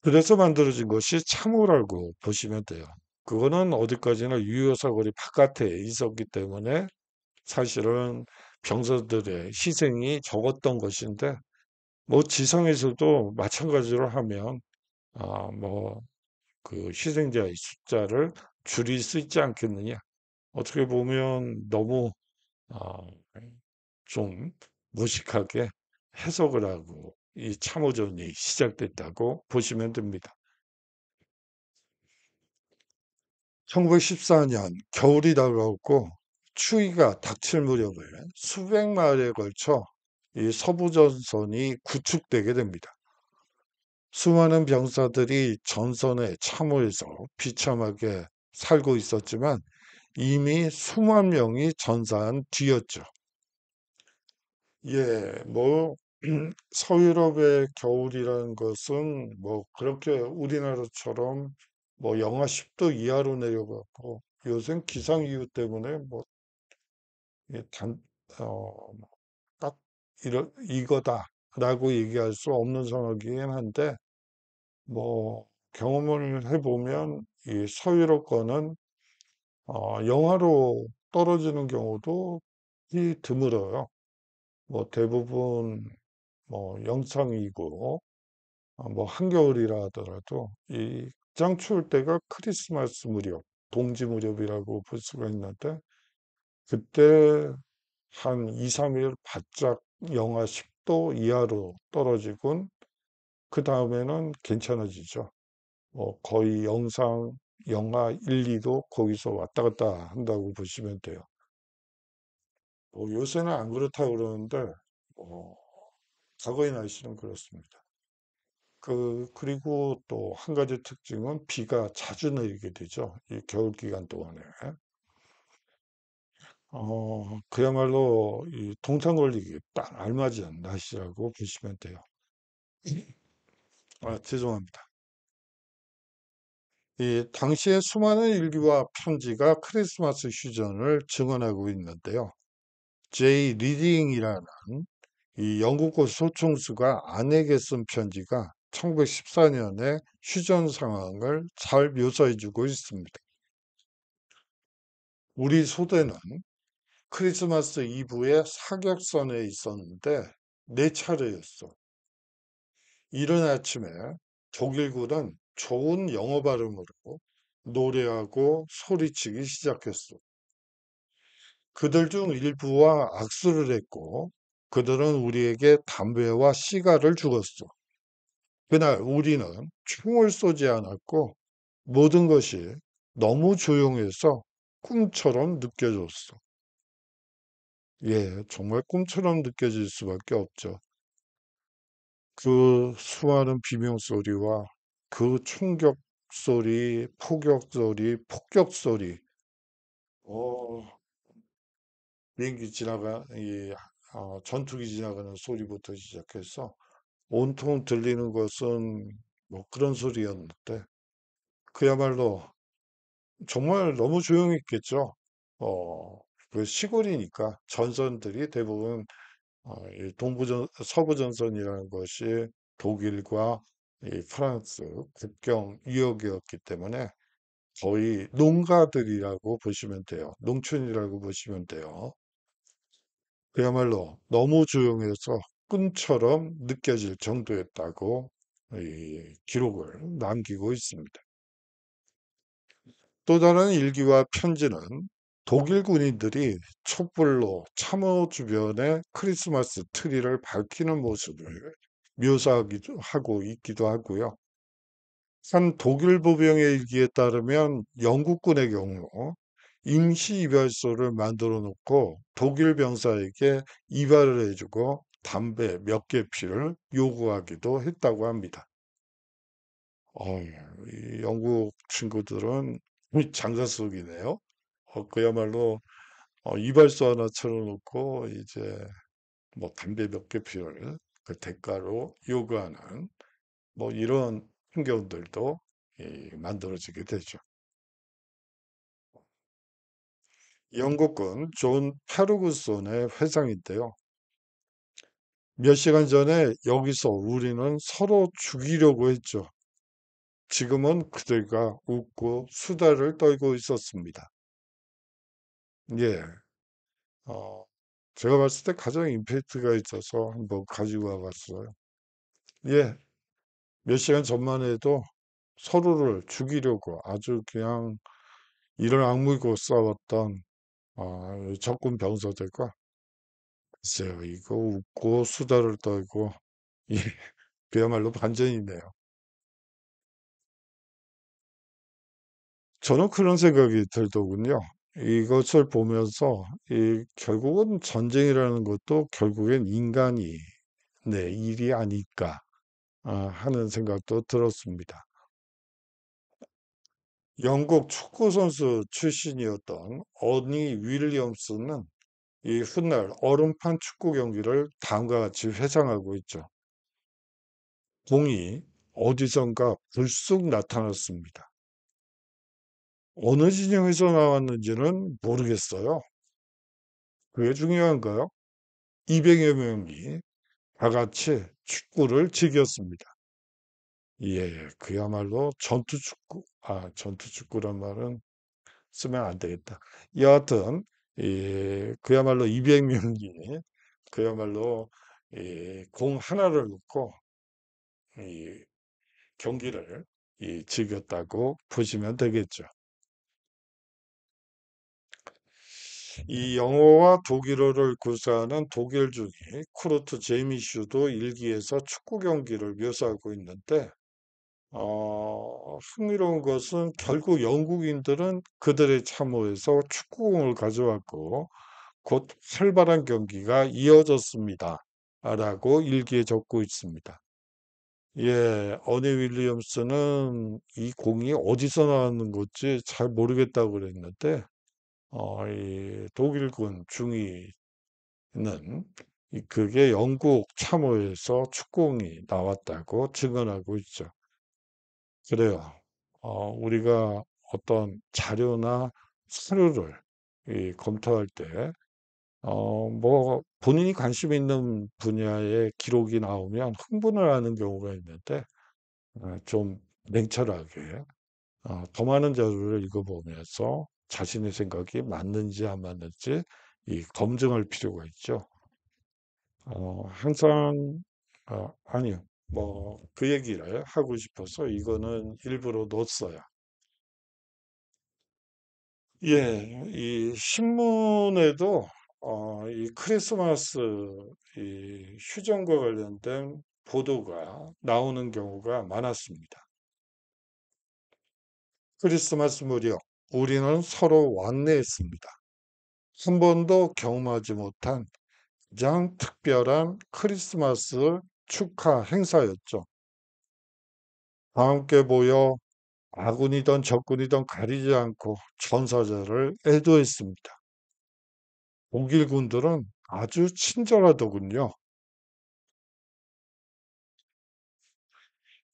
그래서 만들어진 것이 참호라고 보시면 돼요. 그거는 어디까지나 유효사거리 바깥에 있었기 때문에 사실은 병사들의 희생이 적었던 것인데 뭐 지상에서도 마찬가지로 하면 뭐 그 희생자의 숫자를 줄일 수 있지 않겠느냐. 어떻게 보면 너무 아, 좀 무식하게 해석을 하고 이 참호전이 시작됐다고 보시면 됩니다. 1914년 겨울이 다가오고 추위가 닥칠 무렵에 수백 마일에 걸쳐 이 서부전선이 구축되게 됩니다. 수많은 병사들이 전선에 참호해서 비참하게 살고 있었지만 이미 수만 명이 전사한 뒤였죠. 예, 뭐, 서유럽의 겨울이라는 것은 뭐, 그렇게 우리나라처럼 뭐, 영하 10도 이하로 내려가고, 요즘 기상이유 때문에 뭐, 이 어, 딱, 이거다라고 얘기할 수 없는 상황이긴 한데, 뭐, 경험을 해보면, 이 서유럽과는, 영하로 떨어지는 경우도 이 드물어요. 뭐, 대부분 뭐 영상이고 뭐 한겨울이라 하더라도 이 가장 추울 때가 크리스마스 무렵, 동지 무렵이라고 볼 수가 있는데 그때 한 2, 3일 바짝 영하 10도 이하로 떨어지곤 그 다음에는 괜찮아지죠. 뭐 거의 영하 1, 2도 거기서 왔다 갔다 한다고 보시면 돼요. 뭐 요새는 안 그렇다고 그러는데 뭐 과거의 날씨는 그렇습니다. 그리고 또 한 가지 특징은 비가 자주 내리게 되죠. 이 겨울 기간 동안에. 그야말로 이 동상 걸리기 딱 알맞은 날씨라고 보시면 돼요. 죄송합니다. 이 당시의 수많은 일기와 편지가 크리스마스 시즌을 증언하고 있는데요. 제이 리딩이라는 이 영국고 소총수가 아내에게 쓴 편지가 1914년의 휴전 상황을 잘 묘사해주고 있습니다. 우리 소대는 크리스마스 이브에 사격선에 있었는데 내 차례였어. 이른 아침에 독일군은 좋은 영어 발음으로 노래하고 소리치기 시작했어. 그들 중 일부와 악수를 했고 그들은 우리에게 담배와 시가를 주었어. 그날 우리는 총을 쏘지 않았고 모든 것이 너무 조용해서 꿈처럼 느껴졌어. 예, 정말 꿈처럼 느껴질 수밖에 없죠. 그 수많은 비명 소리와 그 총격 소리, 포격 소리, 폭격 소리, 어, 비행기 전투기 지나가는 소리부터 시작해서 온통 들리는 것은 뭐 그런 소리였는데, 그야말로 정말 너무 조용했겠죠. 어, 그 시골이니까 전선들이 대부분 이 서부전선이라는 것이 독일과 이 프랑스 국경 유역이었기 때문에 거의 농가들이라고 보시면 돼요. 농촌이라고 보시면 돼요. 그야말로 너무 조용해서 꿈처럼 느껴질 정도였다고 이 기록을 남기고 있습니다. 또 다른 일기와 편지는 독일 군인들이 촛불로 참호 주변에 크리스마스 트리를 밝히는 모습을 묘사하기도 하고 있기도 하고요. 한 독일 보병의 일기에 따르면 영국군의 경우 임시 이발소를 만들어 놓고 독일 병사에게 이발을 해주고 담배 몇 개 피를 요구하기도 했다고 합니다. 이 영국 친구들은 장사속이네요. 그야말로 이발소 하나 차려놓고 이제 뭐 담배 몇 개 피를 그 대가로 요구하는 뭐 이런 풍경들도 만들어지게 되죠. 영국군 존 페르구손의 회상인데요. 몇 시간 전에 여기서 우리는 서로 죽이려고 했죠. 지금은 그들과 웃고 수다를 떨고 있었습니다. 예, 어, 제가 봤을 때 가장 임팩트가 있어서 한번 가지고 와봤어요. 예, 몇 시간 전만 해도 서로를 죽이려고 아주 그냥 이를 악물고 싸웠던 적군 병사들과 글쎄요, 이거 웃고 수다를 떨고, 이 그야말로 반전이네요. 저는 그런 생각이 들더군요. 이것을 보면서 결국은 전쟁이라는 것도 결국엔 인간이 내 일이 아닐까 하는 생각도 들었습니다. 영국 축구 선수 출신이었던 어니 윌리엄스는 이 훗날 얼음판 축구 경기를 다음과 같이 회상하고 있죠. 공이 어디선가 불쑥 나타났습니다. 어느 진영에서 나왔는지는 모르겠어요. 그게 중요한가요? 200여 명이 다 같이 축구를 즐겼습니다. 예, 그야말로 전투축구, 전투축구란 말은 쓰면 안 되겠다. 여하튼, 그야말로 200명이 그야말로 공 하나를 놓고 이 경기를 즐겼다고 보시면 되겠죠. 이 영어와 독일어를 구사하는 독일 중에 쿠르트 제미슈도 일기에서 축구 경기를 묘사하고 있는데, 흥미로운 것은 결국 영국인들은 그들의 참호에서 축구공을 가져왔고, 곧 활발한 경기가 이어졌습니다. 라고 일기에 적고 있습니다. 예, 어니 윌리엄스는 이 공이 어디서 나왔는 건지 잘 모르겠다고 그랬는데, 이 독일군 중위는 그게 영국 참호에서 축구공이 나왔다고 증언하고 있죠. 그래요. 우리가 어떤 자료나 서류를 검토할 때, 뭐, 본인이 관심 있는 분야의 기록이 나오면 흥분을 하는 경우가 있는데, 좀 냉철하게, 더 많은 자료를 읽어보면서 자신의 생각이 맞는지 안 맞는지 검증할 필요가 있죠. 항상, 아니요. 뭐, 그 얘기를 하고 싶어서 이거는 일부러 넣었어요. 예, 이 신문에도 이 크리스마스 휴전과 관련된 보도가 나오는 경우가 많았습니다. 크리스마스 무렵 우리는 서로 완내했습니다. 한 번도 경험하지 못한 가장 특별한 크리스마스 축하 행사였죠. 다 함께 모여 아군이든 적군이든 가리지 않고 전사자를 애도했습니다. 독일 군들은 아주 친절하더군요.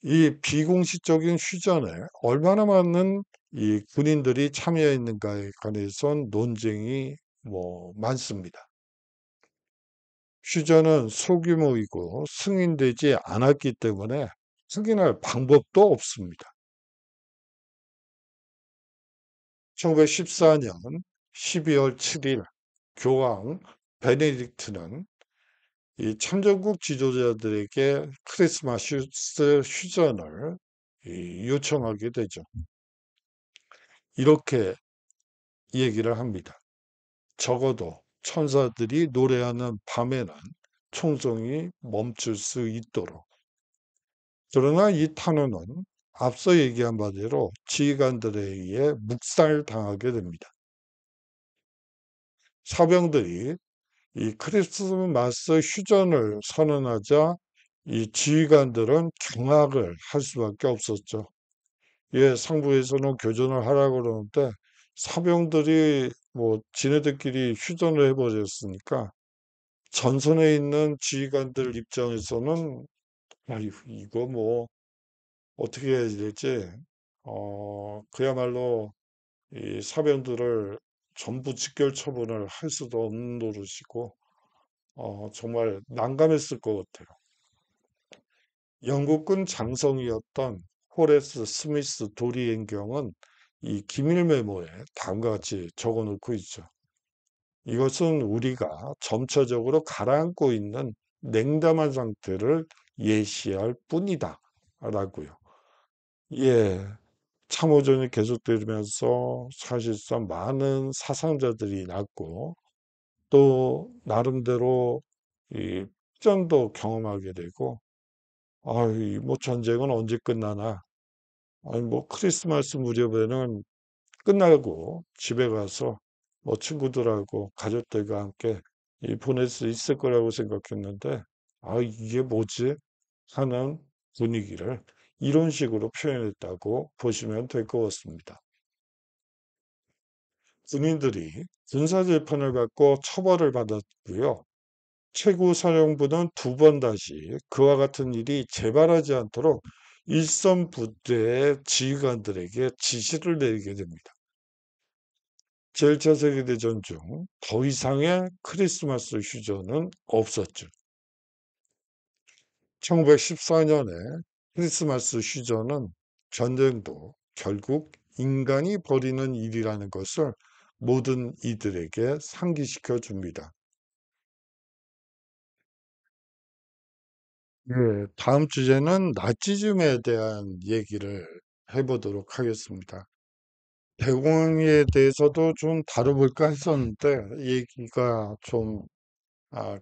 이 비공식적인 휴전에 얼마나 많은 이 군인들이 참여했는가에 관해선 논쟁이 뭐 많습니다. 휴전은 소규모이고 승인되지 않았기 때문에 승인할 방법도 없습니다. 1914년 12월 7일 교황 베네딕트는 이 참전국 지도자들에게 크리스마스 휴전을 요청하게 되죠. 이렇게 얘기를 합니다. 적어도 천사들이 노래하는 밤에는 총성이 멈출 수 있도록. 그러나 이 탄원은 앞서 얘기한 바대로 지휘관들에 의해 묵살당하게 됩니다. 사병들이 이 크리스마스 휴전을 선언하자 이 지휘관들은 경악을 할 수밖에 없었죠. 예, 상부에서는 교전을 하라고 그러는데 사병들이 뭐 지네들끼리 휴전을 해버렸으니까 전선에 있는 지휘관들 입장에서는 아유, 이거 뭐 어떻게 해야 될지 그야말로 이 사병들을 전부 직결 처분을 할 수도 없는 노릇이고 정말 난감했을 것 같아요. 영국군 장성이었던 호레스 스미스 도리앤경은 이 기밀 메모에 다음과 같이 적어 놓고 있죠. 이것은 우리가 점차적으로 가라앉고 있는 냉담한 상태를 예시할 뿐이다. 라고요. 예. 참호전이 계속되면서 사실상 많은 사상자들이 났고 또 나름대로 이 전도 경험하게 되고 뭐 전쟁은 언제 끝나나 아니 뭐 크리스마스 무렵에는 끝나고 집에 가서 뭐 친구들하고 가족들과 함께 보낼 수 있을 거라고 생각했는데 이게 뭐지 하는 분위기를 이런 식으로 표현했다고 보시면 될 것 같습니다. 군인들이 군사재판을 받고 처벌을 받았고요. 최고 사령부는 두 번 다시 그와 같은 일이 재발하지 않도록 일선 부대의 지휘관들에게 지시를 내리게 됩니다. 제1차 세계대전 중 더 이상의 크리스마스 휴전은 없었죠. 1914년에 크리스마스 휴전은 전쟁도 결국 인간이 벌이는 일이라는 것을 모든 이들에게 상기시켜 줍니다. 예, 다음 주제는 나치즘에 대한 얘기를 해보도록 하겠습니다. 배경에 대해서도 좀 다뤄볼까 했었는데 얘기가 좀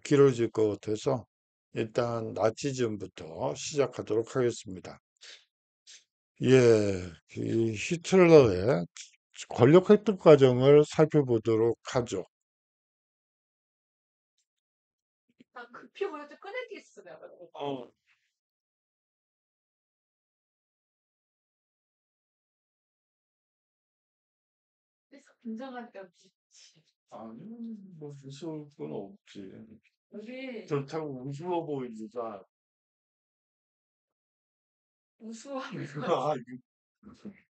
길어질 것 같아서 일단 나치즘부터 시작하도록 하겠습니다. 예, 이 히틀러의 권력 획득 과정을 살펴보도록 하죠. 어, 아니, 뭐 무서울 건 없지. 그렇다고 우스워 보이지가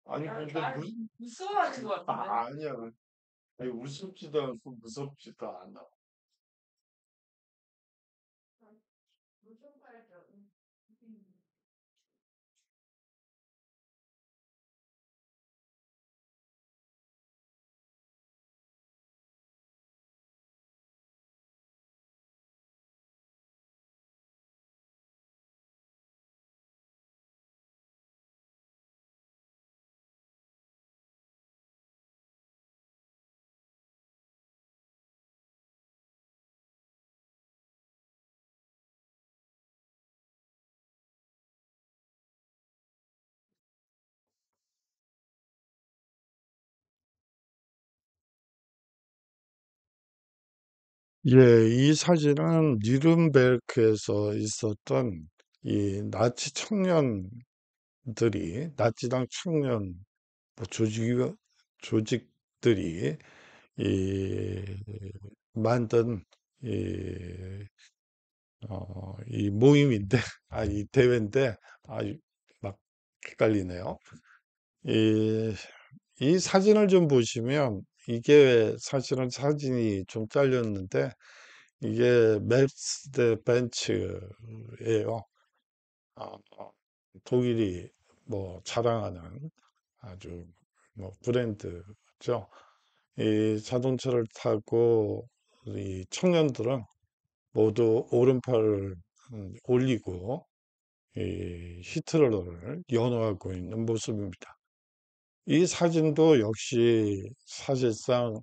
아니, 근데 아니야. 아니, 우습지도 않고 무섭지도 않아. 예, 이 사진은 뉘른베르크에서 있었던 이 나치 청년들이, 나치당 청년 뭐 조직들이 이 만든 이, 이 모임인데, 이 대회인데, 막 헷갈리네요. 이, 이 사진을 좀 보시면 이게 사실은 사진이 좀 잘렸는데 이게 맥스 대 벤츠예요. 독일이 뭐 자랑하는 아주 뭐 브랜드죠. 이 자동차를 타고 이 청년들은 모두 오른팔을 올리고 이 히틀러를 연호하고 있는 모습입니다. 이 사진도 역시 사실상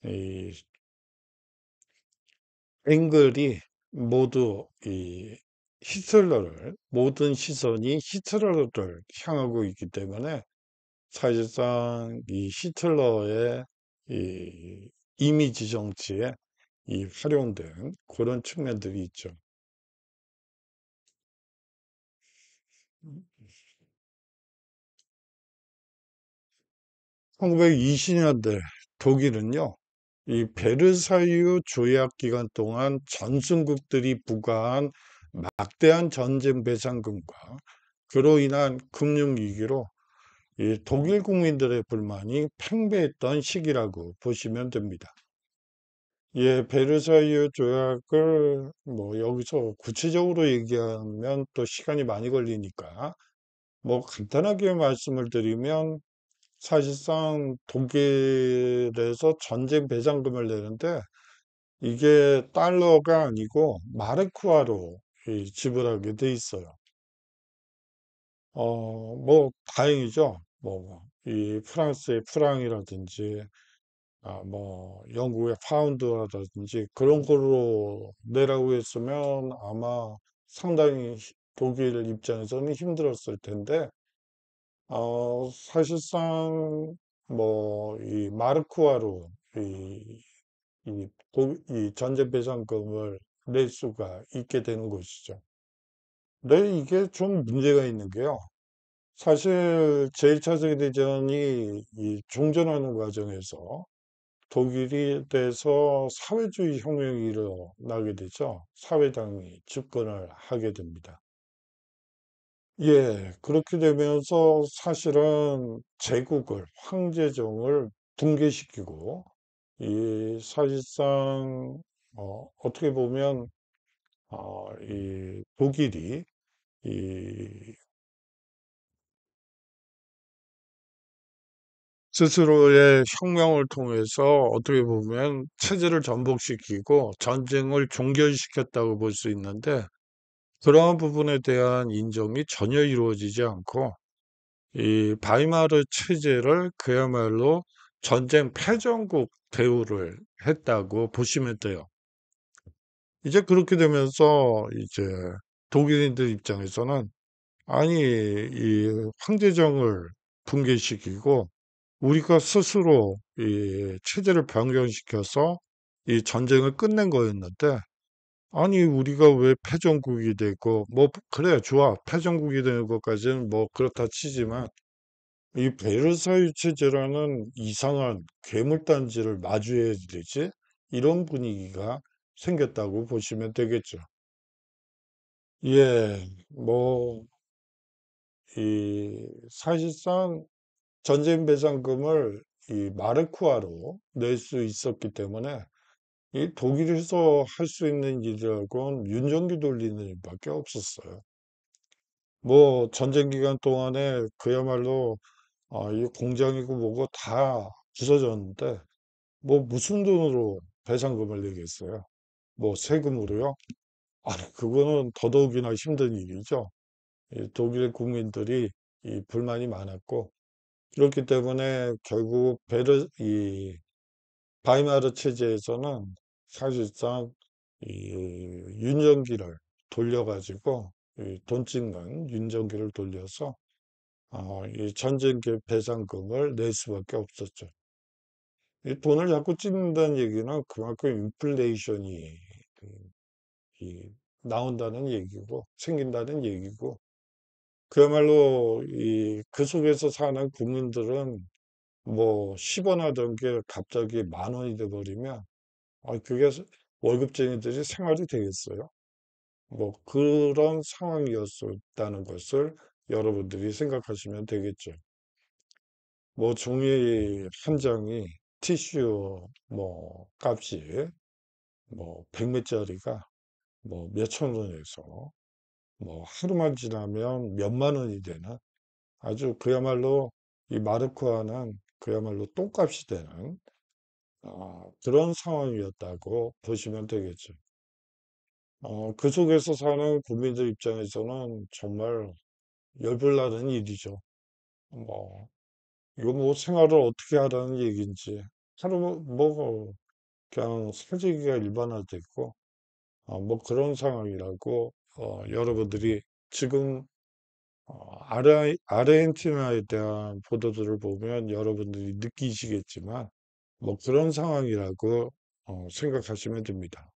이 앵글이 모두 이 히틀러를 모든 시선이 히틀러를 향하고 있기 때문에 사실상 이 히틀러의 이 이미지 정치에 이 활용된 그런 측면들이 있죠. 1920년대 독일은요, 이 베르사유 조약 기간 동안 전승국들이 부과한 막대한 전쟁 배상금과 그로 인한 금융위기로 이 독일 국민들의 불만이 팽배했던 시기라고 보시면 됩니다. 예, 베르사유 조약을 뭐 여기서 구체적으로 얘기하면 또 시간이 많이 걸리니까 뭐 간단하게 말씀을 드리면 사실상 독일에서 전쟁 배상금을 내는데 이게 달러가 아니고 마르크화로 이 지불하게 돼 있어요. 뭐 다행이죠. 뭐 이 프랑스의 프랑이라든지, 뭐, 영국의 파운드라든지 그런 걸로 내라고 했으면 아마 상당히 독일 입장에서는 힘들었을 텐데, 사실상 뭐, 이 마르크화로 이 전제배상금을 낼 수가 있게 되는 것이죠. 네, 이게 좀 문제가 있는 게요. 사실 제1차 세계대전이 이 종전하는 과정에서 독일이 돼서 사회주의 혁명이 일어나게 되죠. 사회당이 집권을 하게 됩니다. 예, 그렇게 되면서 사실은 제국을, 황제정을 붕괴시키고, 이 사실상, 어떻게 보면, 이 독일이 이 스스로의 혁명을 통해서 어떻게 보면 체제를 전복시키고 전쟁을 종결시켰다고 볼 수 있는데 그러한 부분에 대한 인정이 전혀 이루어지지 않고 이 바이마르 체제를 그야말로 전쟁 패전국 대우를 했다고 보시면 돼요. 이제 그렇게 되면서 이제 독일인들 입장에서는 아니 이 황제정을 붕괴시키고 우리가 스스로 이 체제를 변경시켜서 이 전쟁을 끝낸 거였는데, 아니, 우리가 왜 패전국이 되고, 뭐, 그래, 좋아. 패전국이 되는 것까지는 뭐, 그렇다 치지만, 이 베르사유 체제라는 이상한 괴물단지를 마주해야 되지? 이런 분위기가 생겼다고 보시면 되겠죠. 예, 뭐, 사실상 전쟁 배상금을 이 마르크화로 낼 수 있었기 때문에 이 독일에서 할 수 있는 일이라고는 윤전기 돌리는 일밖에 없었어요. 뭐 전쟁 기간 동안에 그야말로 이 공장이고 뭐고 다 부서졌는데 뭐 무슨 돈으로 배상금을 내겠어요? 뭐 세금으로요? 아니 그거는 더더욱이나 힘든 일이죠. 이 독일 국민들이 이 불만이 많았고 그렇기 때문에 결국 바이마르 체제에서는 사실상 이 윤전기를 돌려가지고 이돈 찍는 윤전기를 돌려서 이 전쟁기 배상금을 낼 수밖에 없었죠. 이 돈을 자꾸 찍는다는 얘기는 그만큼 인플레이션이 이 나온다는 얘기고 생긴다는 얘기고 그야말로 그 속에서 사는 국민들은 뭐 10원 하던 게 갑자기 만 원이 돼 버리면 그게 월급쟁이들이 생활이 되겠어요? 뭐 그런 상황이었다는 것을 여러분들이 생각하시면 되겠죠. 뭐 종이 한 장이 티슈 뭐 값이 뭐 100매짜리가 뭐 몇천 원에서 뭐 하루만 지나면 몇만 원이 되는 아주 그야말로 이 마르크화는 그야말로 똥값이 되는 그런 상황이었다고 보시면 되겠죠. 그 속에서 사는 국민들 입장에서는 정말 열불나는 일이죠. 뭐, 이거 뭐 생활을 어떻게 하라는 얘기인지. 하루 그냥 살기가 일반화됐고, 뭐 그런 상황이라고, 여러분들이 지금, 아르헨티나에 대한 보도들을 보면 여러분들이 느끼시겠지만, 뭐 그런 상황이라고, 생각하시면 됩니다.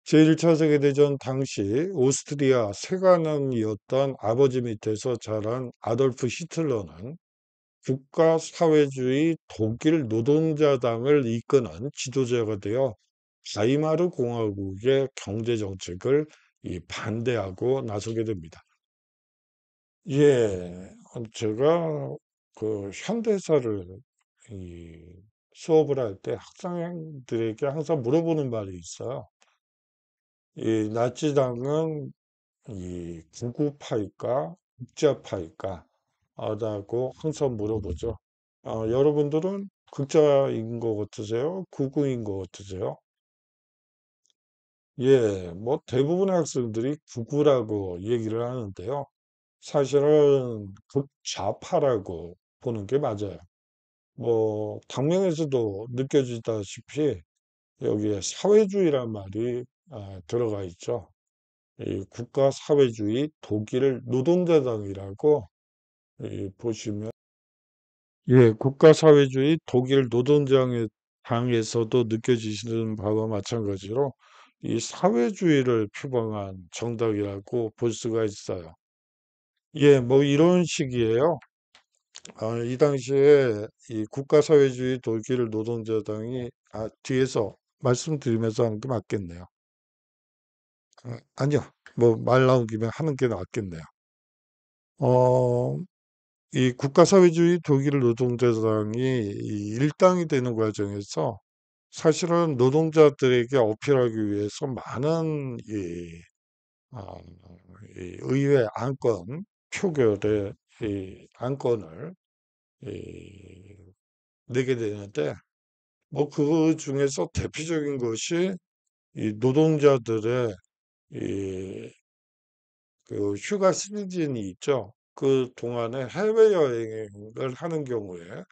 제1차 세계대전 당시 오스트리아 세관원이었던 아버지 밑에서 자란 아돌프 히틀러는 국가사회주의 독일 노동자당을 이끄는 지도자가 되어 바이마르 공화국의 경제정책을 반대하고 나서게 됩니다. 예, 제가 그 현대사를 이 수업을 할 때 학생들에게 항상 물어보는 말이 있어요. 이 나치당은 이 구구파일까 극자파일까 라고 항상 물어보죠. 여러분들은 극자인 것 같으세요? 극우인 것 같으세요? 예, 뭐 대부분의 학생들이 극우라고 얘기를 하는데요. 사실은 극좌파라고 보는 게 맞아요. 뭐 당명에서도 느껴지다시피 여기에 사회주의란 말이 들어가 있죠. 이 국가 사회주의 독일 노동자당이라고 보시면 예, 국가 사회주의 독일 노동장의 당에서도 느껴지시는 바와 마찬가지로 이 사회주의를 표방한 정당이라고 볼 수가 있어요. 예, 뭐 이런 식이에요. 이 당시에 이 국가사회주의 독일 노동자당이 뒤에서 말씀드리면서 하는 게 맞겠네요. 아니요. 뭐 말 나온 김에 하는 게 낫겠네요. 어, 이 국가사회주의 독일 노동자당이 이 일당이 되는 과정에서 사실은 노동자들에게 어필하기 위해서 많은 아, 이 의회 안건 표결의 이 안건을 이 내게 되는데 뭐 그 중에서 대표적인 것이 이 노동자들의 이 그 휴가 시즌이 있죠. 그 동안에 해외여행을 하는 경우에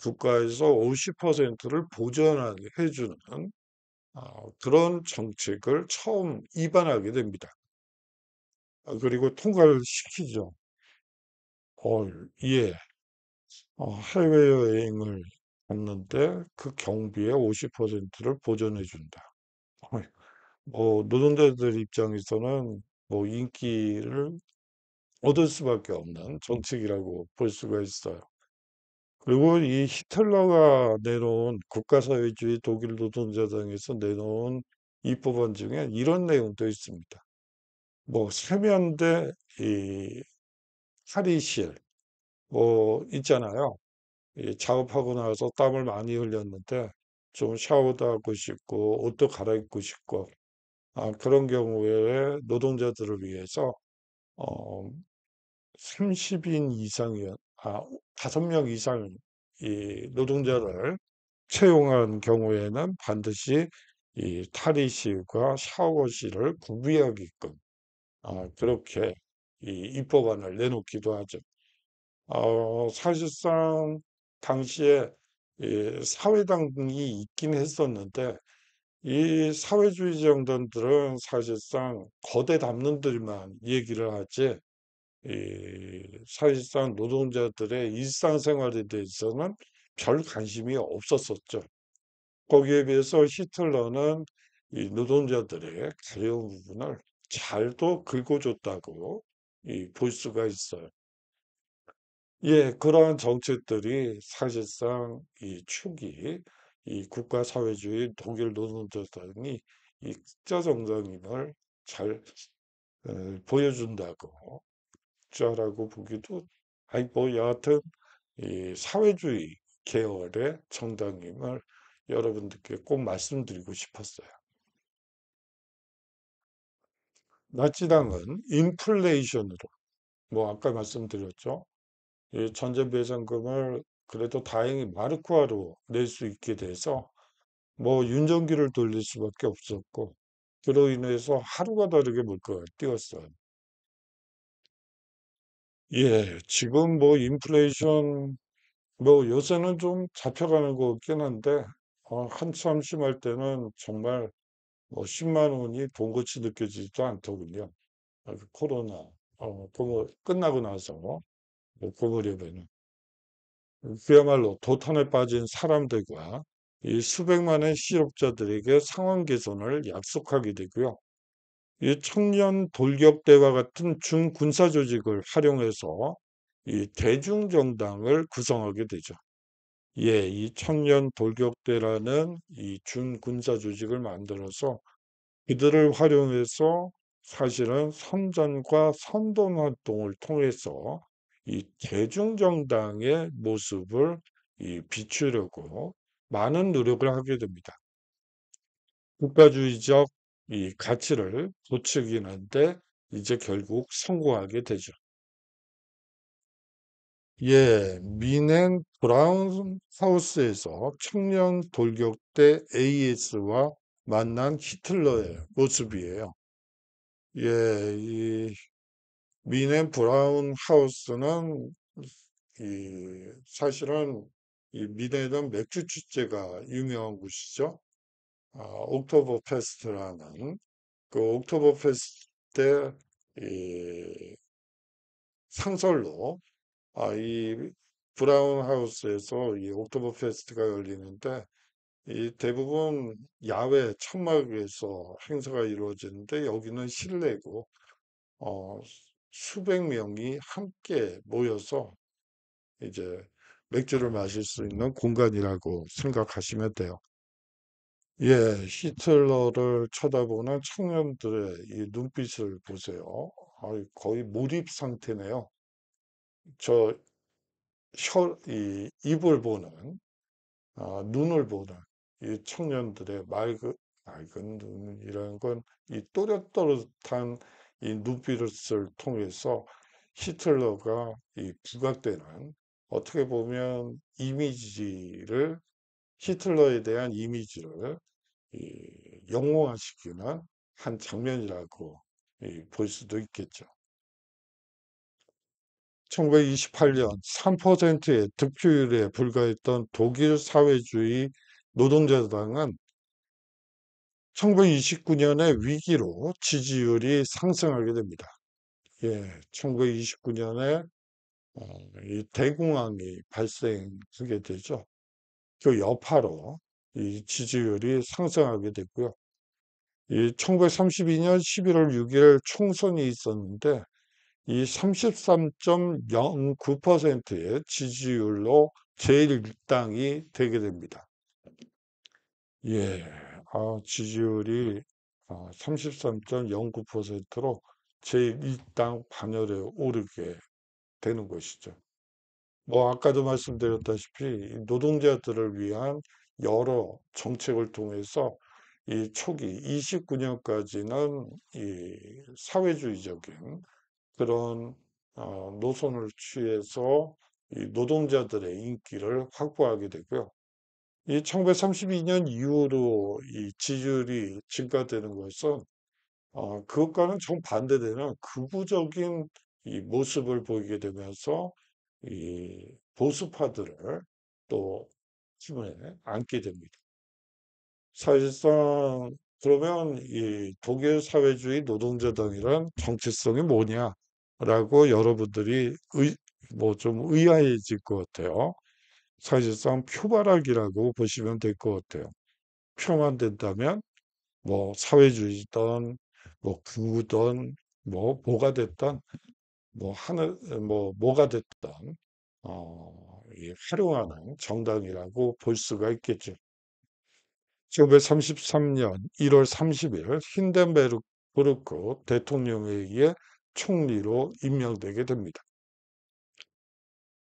국가에서 50%를 보전하게 해주는 그런 정책을 처음 입안하게 됩니다. 그리고 통과를 시키죠. 어, 예. 해외여행을 갔는데 그 경비의 50%를 보전해 준다. 뭐 노동자들 입장에서는 뭐 인기를 얻을 수밖에 없는 정책이라고 볼 수가 있어요. 그리고 이 히틀러가 내놓은 국가사회주의 독일 노동자당에서 내놓은 입법안 중에 이런 내용도 있습니다. 뭐 세면대 이 탈의실 뭐 있잖아요. 이 작업하고 나서 땀을 많이 흘렸는데 좀 샤워도 하고 싶고 옷도 갈아입고 싶고 그런 경우에 노동자들을 위해서 어, 30인 이상이요. 5명 이상 이 노동자를 채용한 경우에는 반드시 이 탈의실과 샤워실을 구비하게끔 그렇게 이 입법안을 내놓기도 하죠. 사실상 당시에 이 사회당이 있긴 했었는데 이 사회주의 정당들은 사실상 거대 담론들만 얘기를 하지 사실상 노동자들의 일상생활에 대해서는 별 관심이 없었었죠. 거기에 비해서 히틀러는 이 노동자들의 가려운 부분을 잘도 긁어줬다고 볼 수가 있어요. 예, 그러한 정책들이 사실상 이 초기 이 국가사회주의 독일 노동자당이 이 국가정당임을 잘 보여준다고 자라고 보기도 아니 뭐 여하튼 이 사회주의 계열의 정당임을 여러분들께 꼭 말씀드리고 싶었어요. 나치당은 인플레이션으로 뭐 아까 말씀드렸죠. 이 전자배상금을 그래도 다행히 마르크화로 낼 수 있게 돼서 뭐 윤전기를 돌릴 수밖에 없었고 그로 인해서 하루가 다르게 물가가 뛰었어요. 예, 지금 뭐 인플레이션 뭐 요새는 좀 잡혀가는 것 같긴 한데 한참 심할 때는 정말 뭐 10만 원이 돈같이 느껴지지도 않더군요. 그 코로나 그거 끝나고 나서 그 무렵에는 그야말로 도탄에 빠진 사람들과 이 수백만의 실업자들에게 상황 개선을 약속하게 되고요. 이 청년 돌격대와 같은 준군사 조직을 활용해서 이 대중정당을 구성하게 되죠. 예, 이 청년 돌격대라는 이 준군사 조직을 만들어서 이들을 활용해서 사실은 선전과 선동 활동을 통해서 이 대중정당의 모습을 비추려고 많은 노력을 하게 됩니다. 국가주의적 이 가치를 부추기는데 이제 결국 성공하게 되죠. 예, 미넨 브라운 하우스에서 청년 돌격대 AS와 만난 히틀러의 모습이에요. 예, 이 미넨 브라운 하우스는 사실은 이 미네는 맥주 축제가 유명한 곳이죠. 옥토버 페스트라는 그 옥토버 페스트 때 이 상설로 이 브라운 하우스에서 이 옥토버 페스트가 열리는데 이 대부분 야외 천막에서 행사가 이루어지는데 여기는 실내고 어, 수백 명이 함께 모여서 이제 맥주를 마실 수 있는 공간이라고 생각하시면 돼요. 예, 히틀러를 쳐다보는 청년들의 이 눈빛을 보세요. 거의 몰입 상태네요. 저 입을 보는, 눈을 보는 이 청년들의 맑은 눈이라는 건 이 또렷또렷한 이 눈빛을 통해서 히틀러가 이 부각되는 어떻게 보면 히틀러에 대한 이미지를 영웅화시키는 한 장면이라고 볼 수도 있겠죠. 1928년 3%의 득표율에 불과했던 독일 사회주의 노동자당은 1929년의 위기로 지지율이 상승하게 됩니다. 예, 1929년에 이 대공황이 발생하게 되죠. 그 여파로 이 지지율이 상승하게 됐고요. 이 1932년 11월 6일 총선이 있었는데 이 33.09%의 지지율로 제1당이 되게 됩니다. 예, 지지율이 33.09%로 제1당 반열에 오르게 되는 것이죠. 뭐 아까도 말씀드렸다시피 이 노동자들을 위한 여러 정책을 통해서 이 초기 29년까지는 이 사회주의적인 그런 노선을 취해서 이 노동자들의 인기를 확보하게 되고요. 이 1932년 이후로 이 지지율이 증가되는 것은 그것과는 정반대되는 극우적인 이 모습을 보이게 되면서 이 보수파들을 또 힘에 안게 됩니다. 사실상 그러면 이 독일 사회주의 노동자당이란 정체성이 뭐냐라고 여러분들이 뭐 좀 의아해질 것 같아요. 사실상 표발학이라고 보시면 될 것 같아요. 표만 된다면 뭐 사회주의든 뭐 구든 뭐 뭐가 됐든 뭐가 됐든 활용하는 정당이라고 볼 수가 있겠죠. 1933년 1월 30일 힌덴베르크 대통령에 의해 총리로 임명되게 됩니다.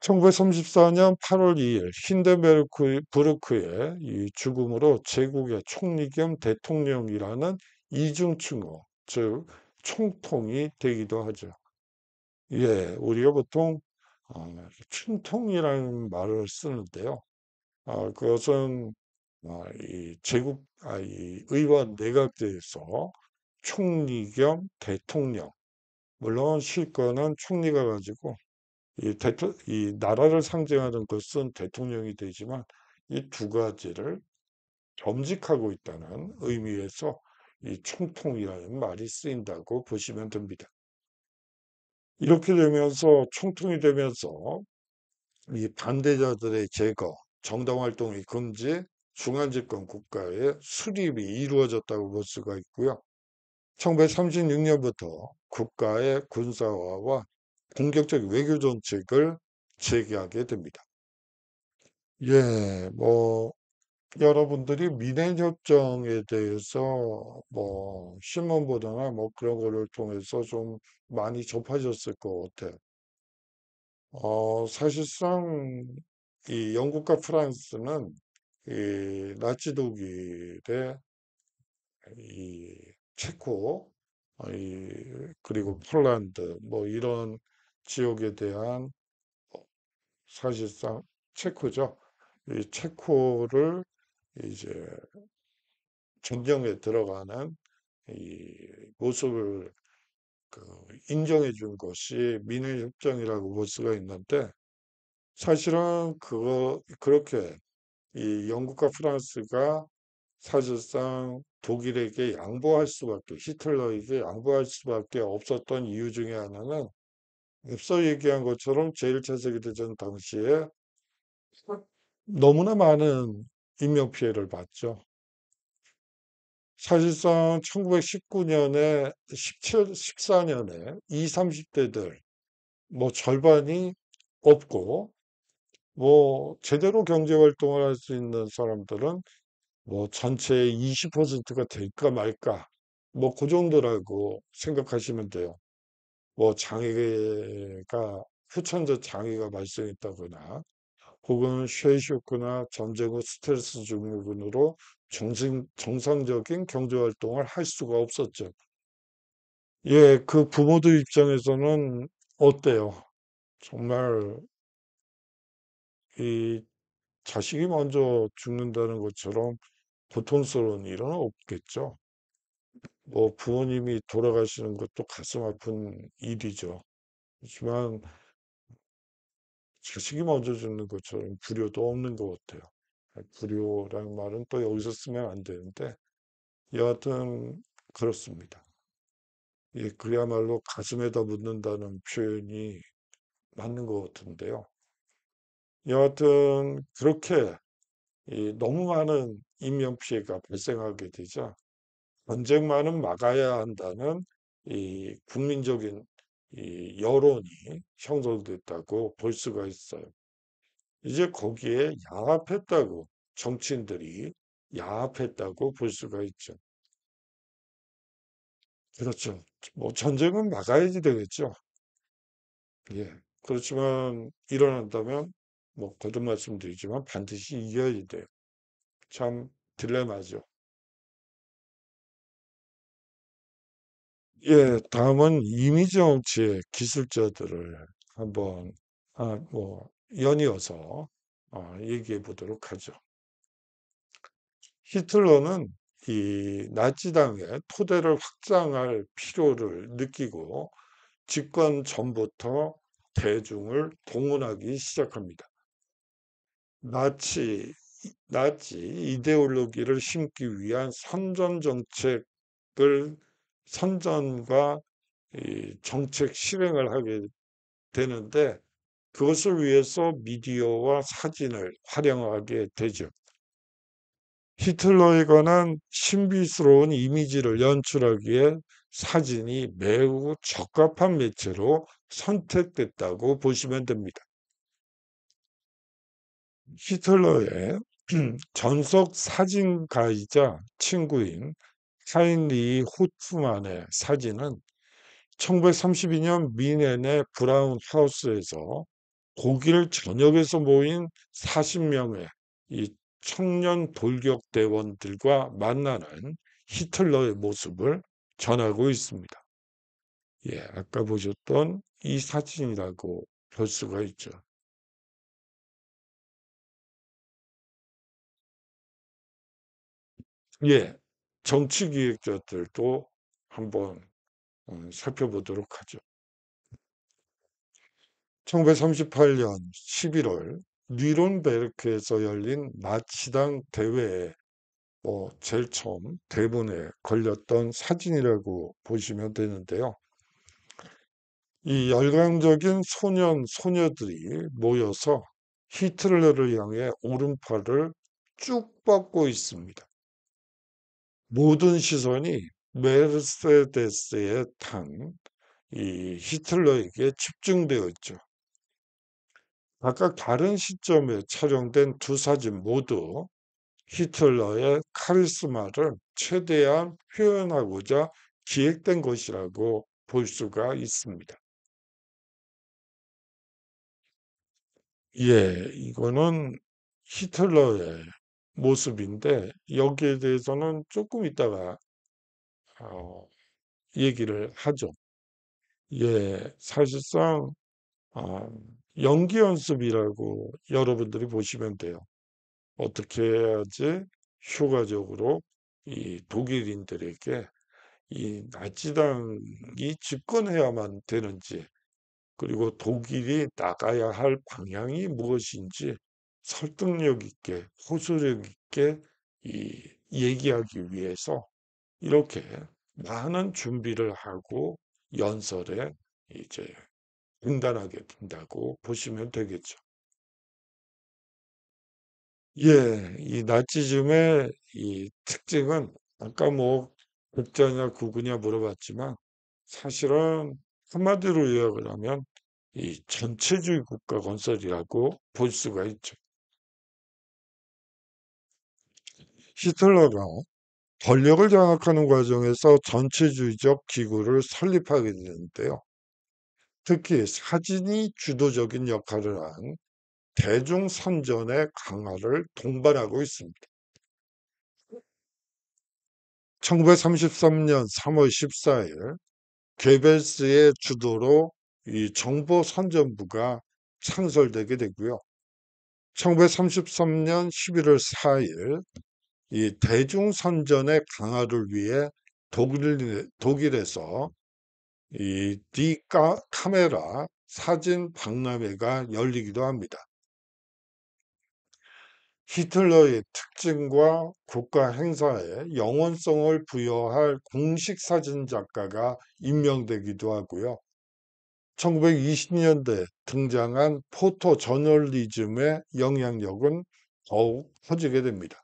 1934년 8월 2일 힌덴베르크의 이 죽음으로 제국의 총리 겸 대통령이라는 이중칭호, 즉 총통이 되기도 하죠. 예, 우리가 보통 총통이라는 말을 쓰는데요. 그것은 이 의원 내각제에서 총리 겸 대통령, 물론 실권은 총리가 가지고 이 나라를 상징하는 것은 대통령이 되지만 이 두 가지를 겸직하고 있다는 의미에서 이 총통이라는 말이 쓰인다고 보시면 됩니다. 이렇게 되면서 총통이 되면서 이 반대자들의 제거, 정당 활동의 금지, 중앙집권 국가의 수립이 이루어졌다고 볼 수가 있고요. 1936년부터 국가의 군사화와 공격적 외교 정책을 재개하게 됩니다. 예, 뭐 여러분들이 미네협정에 대해서 뭐 신문 보도나 뭐 그런 거를 통해서 좀 많이 접하셨을 것 같아요. 사실상 이 영국과 프랑스는 이 나치 독일의 이 체코, 그리고 폴란드 뭐 이런 지역에 대한 사실상 체코죠. 이 체코를 이제 전쟁에 들어가는 이 모습을 인정해 준 것이 미네협정이라고 볼 수가 있는데 사실은 그렇게 이 영국과 프랑스가 사실상 독일에게 양보할 수밖에, 히틀러에게 양보할 수밖에 없었던 이유 중에 하나는 앞서 얘기한 것처럼 제1차 세계대전 당시에 너무나 많은 인명피해를 봤죠. 사실상 1919년에 17, 14년에 20, 30대들 뭐 절반이 없고 뭐 제대로 경제 활동을 할 수 있는 사람들은 뭐 전체의 20%가 될까 말까 뭐 그 정도라고 생각하시면 돼요. 뭐 장애가 후천적 장애가 발생했다거나 혹은 쉐이쇼크나 전쟁 후 스트레스 증후군으로 정상적인 경제 활동을 할 수가 없었죠. 예, 그 부모들 입장에서는 어때요? 정말 이 자식이 먼저 죽는다는 것처럼 고통스러운 일은 없겠죠. 뭐 부모님이 돌아가시는 것도 가슴 아픈 일이죠. 하지만 자식이 먼저 죽는 것처럼 불효도 없는 것 같아요. 불효라는 말은 또 여기서 쓰면 안 되는데 여하튼 그렇습니다. 예, 그야말로 가슴에다 묻는다는 표현이 맞는 것 같은데요. 여하튼 그렇게 이 너무 많은 인명 피해가 발생하게 되자 전쟁만은 막아야 한다는 이 국민적인 이 여론이 형성됐다고 볼 수가 있어요. 이제 거기에 야합했다고 정치인들이 야합했다고 볼 수가 있죠. 그렇죠. 뭐 전쟁은 막아야지 되겠죠. 예. 그렇지만 일어난다면 뭐 거듭 말씀드리지만 반드시 이겨야 돼요. 참 딜레마죠. 예, 다음은 이미지 정치의 기술자들을 한번 뭐 연이어서 얘기해 보도록 하죠. 히틀러는 이 나치당의 토대를 확장할 필요를 느끼고 집권 전부터 대중을 동원하기 시작합니다. 나치, 나치 이데올로기를 심기 위한 선전 정책을 선전과 이 정책 실행을 하게 되는데 그것을 위해서 미디어와 사진을 활용하게 되죠. 히틀러에 관한 신비스러운 이미지를 연출하기에 사진이 매우 적합한 매체로 선택됐다고 보시면 됩니다. 히틀러의 전속 사진가이자 친구인 하인리 호트만의 사진은 1932년 미넨의 브라운 하우스에서 독일 전역에서 모인 40명의 이 청년 돌격 대원들과 만나는 히틀러의 모습을 전하고 있습니다. 예, 아까 보셨던 이 사진이라고 볼 수가 있죠. 예, 정치 기획자들도 한번 살펴보도록 하죠. 1938년 11월 뉘른베르크에서 열린 나치당 대회에 제일 처음 대본에 걸렸던 사진이라고 보시면 되는데요. 이 열광적인 소년, 소녀들이 모여서 히틀러를 향해 오른팔을 쭉 뻗고 있습니다. 모든 시선이 메르세데스에 탄 이 히틀러에게 집중되어 있죠. 각각 다른 시점에 촬영된 두 사진 모두 히틀러의 카리스마를 최대한 표현하고자 기획된 것이라고 볼 수가 있습니다. 예, 이거는 히틀러의 모습인데 여기에 대해서는 조금 이따가 어, 얘기를 하죠. 예, 사실상 어, 연기 연습이라고 여러분들이 보시면 돼요. 어떻게 해야지 효과적으로 이 독일인들에게 이 나치당이 집권해야만 되는지 그리고 독일이 나가야 할 방향이 무엇인지 설득력 있게, 호소력 있게 얘기하기 위해서 이렇게 많은 준비를 하고 연설에 이제 등단하게 된다고 보시면 되겠죠. 예, 이 나치즘의 이 특징은 아까 뭐 극자냐 극우냐 물어봤지만 사실은 한마디로 요약을 하면 이 전체주의 국가 건설이라고 볼 수가 있죠. 히틀러가 권력을 장악하는 과정에서 전체주의적 기구를 설립하게 되는데요. 특히 사진이 주도적인 역할을 한 대중선전의 강화를 동반하고 있습니다. 1933년 3월 14일 괴벨스의 주도로 이 정보선전부가 창설되게 되고요. 1933년 11월 4일 이 대중선전의 강화를 위해 독일에서 이 카메라 사진 박람회가 열리기도 합니다. 히틀러의 특징과 국가 행사에 영혼성을 부여할 공식 사진 작가가 임명되기도 하고요. 1920년대 등장한 포토 저널리즘의 영향력은 더욱 커지게 됩니다.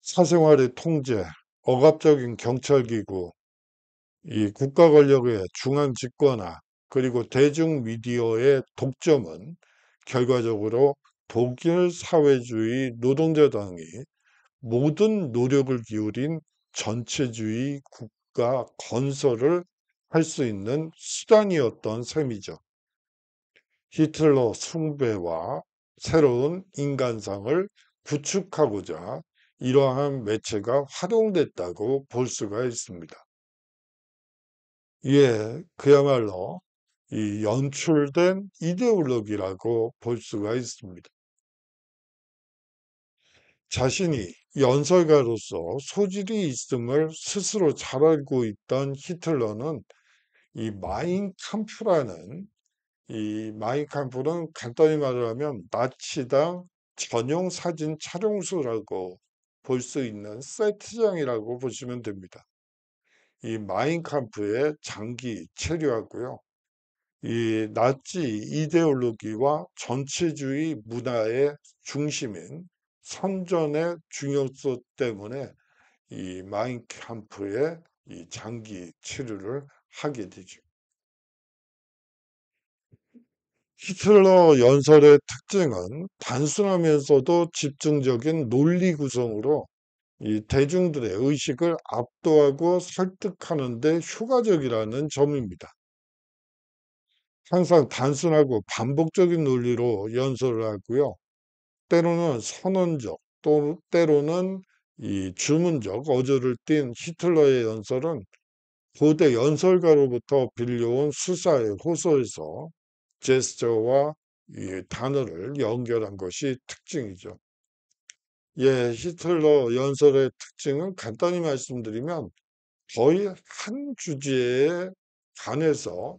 사생활의 통제, 억압적인 경찰기구, 이 국가 권력의 중앙 집권화, 그리고 대중 미디어의 독점은 결과적으로 독일 사회주의 노동자당이 모든 노력을 기울인 전체주의 국가 건설을 할 수 있는 수단이었던 셈이죠. 히틀러 숭배와 새로운 인간상을 구축하고자 이러한 매체가 활용됐다고 볼 수가 있습니다. 예, 그야말로 이 연출된 이데올로기라고 볼 수가 있습니다. 자신이 연설가로서 소질이 있음을 스스로 잘 알고 있던 히틀러는 이 마인캄프라는 이 마인캄프는 간단히 말을 하면 나치당 전용 사진 촬영소라고 볼 수 있는 세트장이라고 보시면 됩니다. 이 마인캄프에 장기 체류하고요. 이 나치 이데올로기와 전체주의 문화의 중심인 선전의 중요성 때문에 이 마인캄프에 이 장기 체류를 하게 되죠. 히틀러 연설의 특징은 단순하면서도 집중적인 논리 구성으로 이 대중들의 의식을 압도하고 설득하는 데 효과적이라는 점입니다. 항상 단순하고 반복적인 논리로 연설을 하고요. 때로는 선언적, 또 때로는 이 주문적 어조를 띤 히틀러의 연설은 고대 연설가로부터 빌려온 수사의 호소에서 제스처와 이 단어를 연결한 것이 특징이죠. 예, 히틀러 연설의 특징은 간단히 말씀드리면 거의 한 주제에 관해서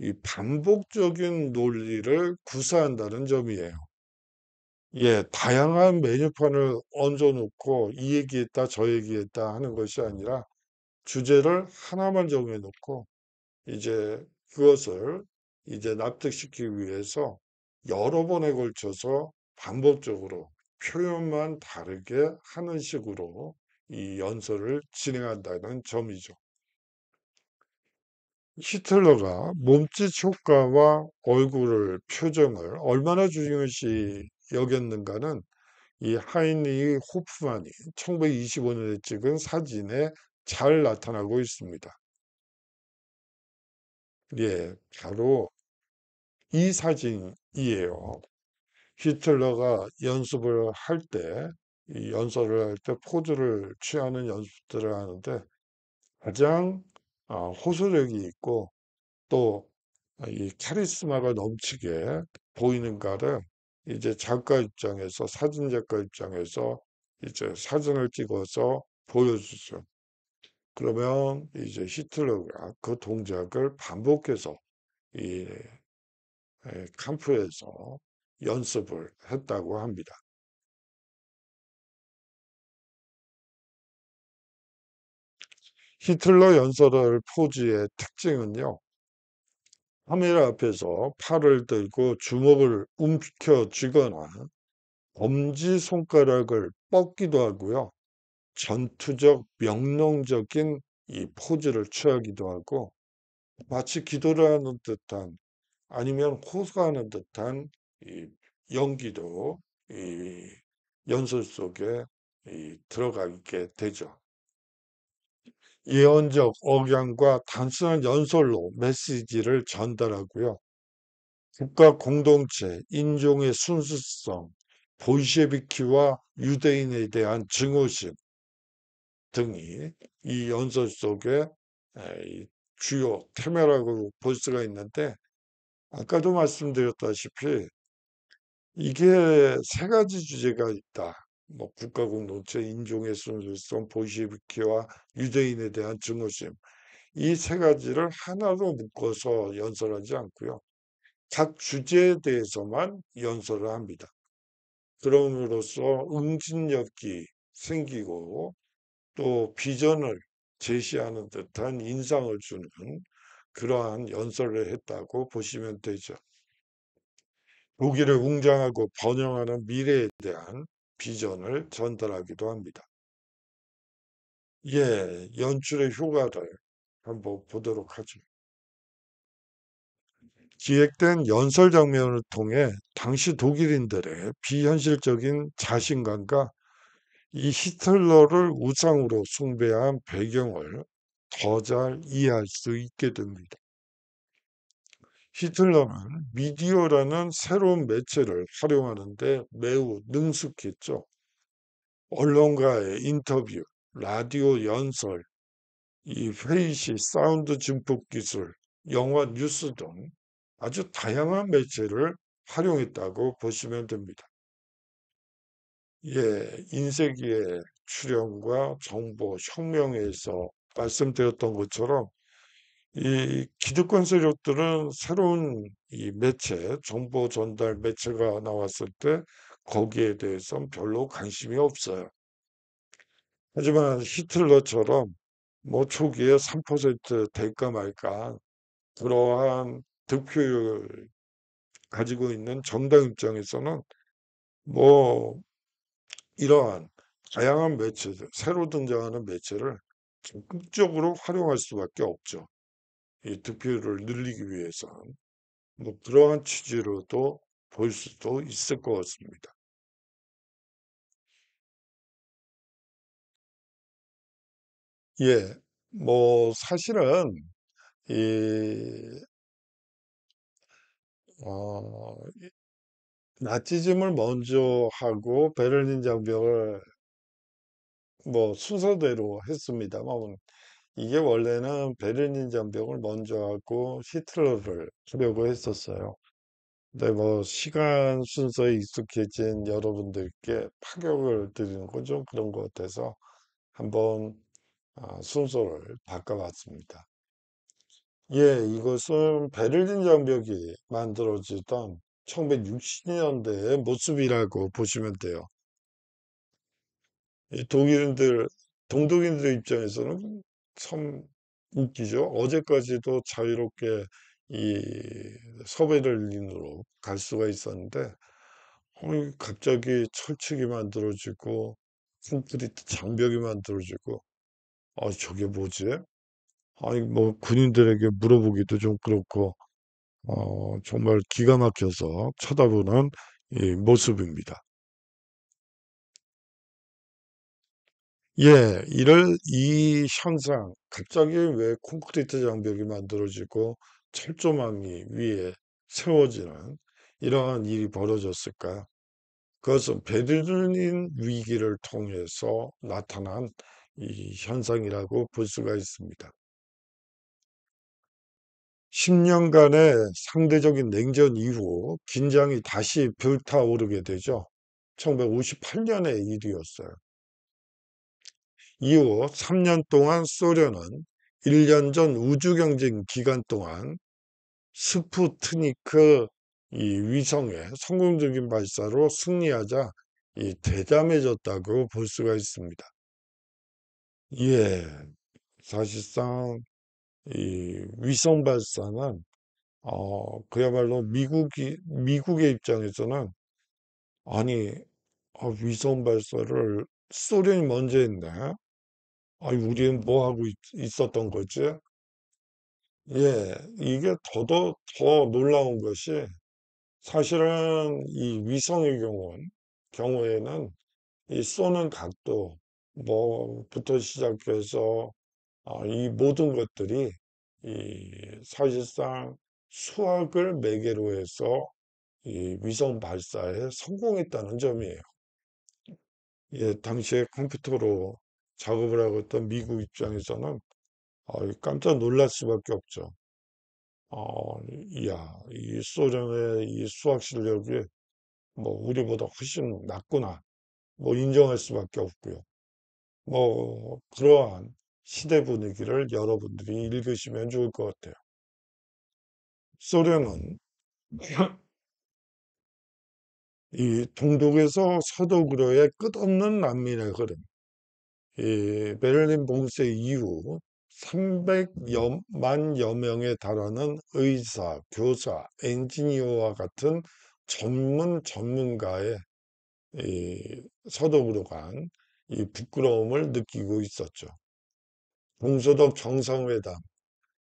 이 반복적인 논리를 구사한다는 점이에요. 예, 다양한 메뉴판을 얹어 놓고 이 얘기했다, 저 얘기했다 하는 것이 아니라 주제를 하나만 정해 놓고 이제 그것을 이제 납득시키기 위해서 여러 번에 걸쳐서 반복적으로 표현만 다르게 하는 식으로 이 연설을 진행한다는 점이죠. 히틀러가 몸짓 효과와 얼굴을, 표정을 얼마나 중요시 여겼는가는 이 하인리히 호프만이 1925년에 찍은 사진에 잘 나타나고 있습니다. 예, 바로 이 사진이에요. 히틀러가 연습을 할 때, 이 연설을 할 때 포즈를 취하는 연습들을 하는데 가장 호소력이 있고 또 이 카리스마가 넘치게 보이는가를 이제 작가 입장에서, 사진 작가 입장에서 이제 사진을 찍어서 보여주죠. 그러면 이제 히틀러가 그 동작을 반복해서 이 캠프에서 연습을 했다고 합니다. 히틀러 연설할 포즈의 특징은요, 카메라 앞에서 팔을 들고 주먹을 움켜쥐거나 엄지손가락을 뻗기도 하고요. 전투적 명령적인 이 포즈를 취하기도 하고 마치 기도를 하는 듯한 아니면 호소하는 듯한 이 연기도 이 연설 속에 들어가 있게 되죠. 예언적 억양과 단순한 연설로 메시지를 전달하고요. 국가 공동체, 인종의 순수성, 볼셰비키와 유대인에 대한 증오심 등이 이 연설 속에 이 주요 테마라고 볼 수가 있는데 아까도 말씀드렸다시피 이게 세 가지 주제가 있다. 뭐 국가 공동체, 인종의 순수성, 볼셰비키와 유대인에 대한 증오심. 이 세 가지를 하나로 묶어서 연설하지 않고요. 각 주제에 대해서만 연설을 합니다. 그럼으로써 응집력이 생기고 또 비전을 제시하는 듯한 인상을 주는 그러한 연설을 했다고 보시면 되죠. 독일을 웅장하고 번영하는 미래에 대한 비전을 전달하기도 합니다. 예, 연출의 효과를 한번 보도록 하죠. 기획된 연설 장면을 통해 당시 독일인들의 비현실적인 자신감과 이 히틀러를 우상으로 숭배한 배경을 더 잘 이해할 수 있게 됩니다. 히틀러는 미디어라는 새로운 매체를 활용하는데 매우 능숙했죠. 언론과의 인터뷰, 라디오 연설, 이 회의시 사운드 증폭 기술, 영화 뉴스 등 아주 다양한 매체를 활용했다고 보시면 됩니다. 예, 인쇄기의 출현과 정보 혁명에서 말씀드렸던 것처럼 이 기득권 세력들은 새로운 이 매체, 정보 전달 매체가 나왔을 때 거기에 대해서는 별로 관심이 없어요. 하지만 히틀러처럼 뭐 초기에 3% 될까 말까 그러한 득표율을 가지고 있는 정당 입장에서는 뭐 이러한 다양한 매체들, 새로 등장하는 매체를 적극적으로 활용할 수밖에 없죠. 이 득표율을 늘리기 위해서는 뭐 그러한 취지로도 볼 수도 있을 것 같습니다. 예, 뭐 사실은 이 어, 나치즘을 먼저 하고 베를린 장벽을 뭐 순서대로 했습니다만 이게 원래는 베를린 장벽을 먼저 하고 히틀러를 하려고 했었어요. 근데 뭐 시간 순서에 익숙해진 여러분들께 파격을 드리는 건 좀 그런 것 같아서 한번 순서를 바꿔봤습니다. 예, 이것은 베를린 장벽이 만들어지던 1960년대의 모습이라고 보시면 돼요. 이 독일인들, 동독인들 입장에서는 참 웃기죠. 어제까지도 자유롭게 이 서베를린으로 갈 수가 있었는데, 갑자기 철책이 만들어지고, 콘크리트 장벽이 만들어지고, 저게 뭐지? 아니, 뭐, 군인들에게 물어보기도 좀 그렇고, 정말 기가 막혀서 쳐다보는 이 모습입니다. 예, 이 현상, 갑자기 왜 콘크리트 장벽이 만들어지고 철조망이 위에 세워지는 이러한 일이 벌어졌을까요? 그것은 베를린 위기를 통해서 나타난 이 현상이라고 볼 수가 있습니다. 10년간의 상대적인 냉전 이후 긴장이 다시 불타오르게 되죠. 1958년의 일이었어요. 이후 3년 동안 소련은 1년 전 우주경쟁 기간 동안 스푸트니크 이 위성의 성공적인 발사로 승리하자 이 대담해졌다고 볼 수가 있습니다. 예, 사실상 이 위성 발사는 그야말로 미국의 입장에서는 아니 위성 발사를 소련이 먼저 했네. 아니 우리는 뭐 하고 있었던 거지? 예, 이게 더 놀라운 것이 사실은 이 위성의 경우에는 이 쏘는 각도 뭐부터 시작해서 이 모든 것들이 이 사실상 수학을 매개로 해서 이 위성 발사에 성공했다는 점이에요. 예, 당시에 컴퓨터로 작업을 하고 있던 미국 입장에서는 깜짝 놀랄 수밖에 없죠. 이야, 이 소련의 이 수학 실력이 뭐 우리보다 훨씬 낫구나. 뭐 인정할 수밖에 없고요. 뭐 그러한 시대 분위기를 여러분들이 읽으시면 좋을 것 같아요. 소련은 이 동독에서 서독으로의 끝없는 난민의 흐름, 이 베를린 봉쇄 이후 300만 명에 달하는 의사, 교사, 엔지니어와 같은 전문가의 이 서독으로 간 이 부끄러움을 느끼고 있었죠. 동서독 정상회담,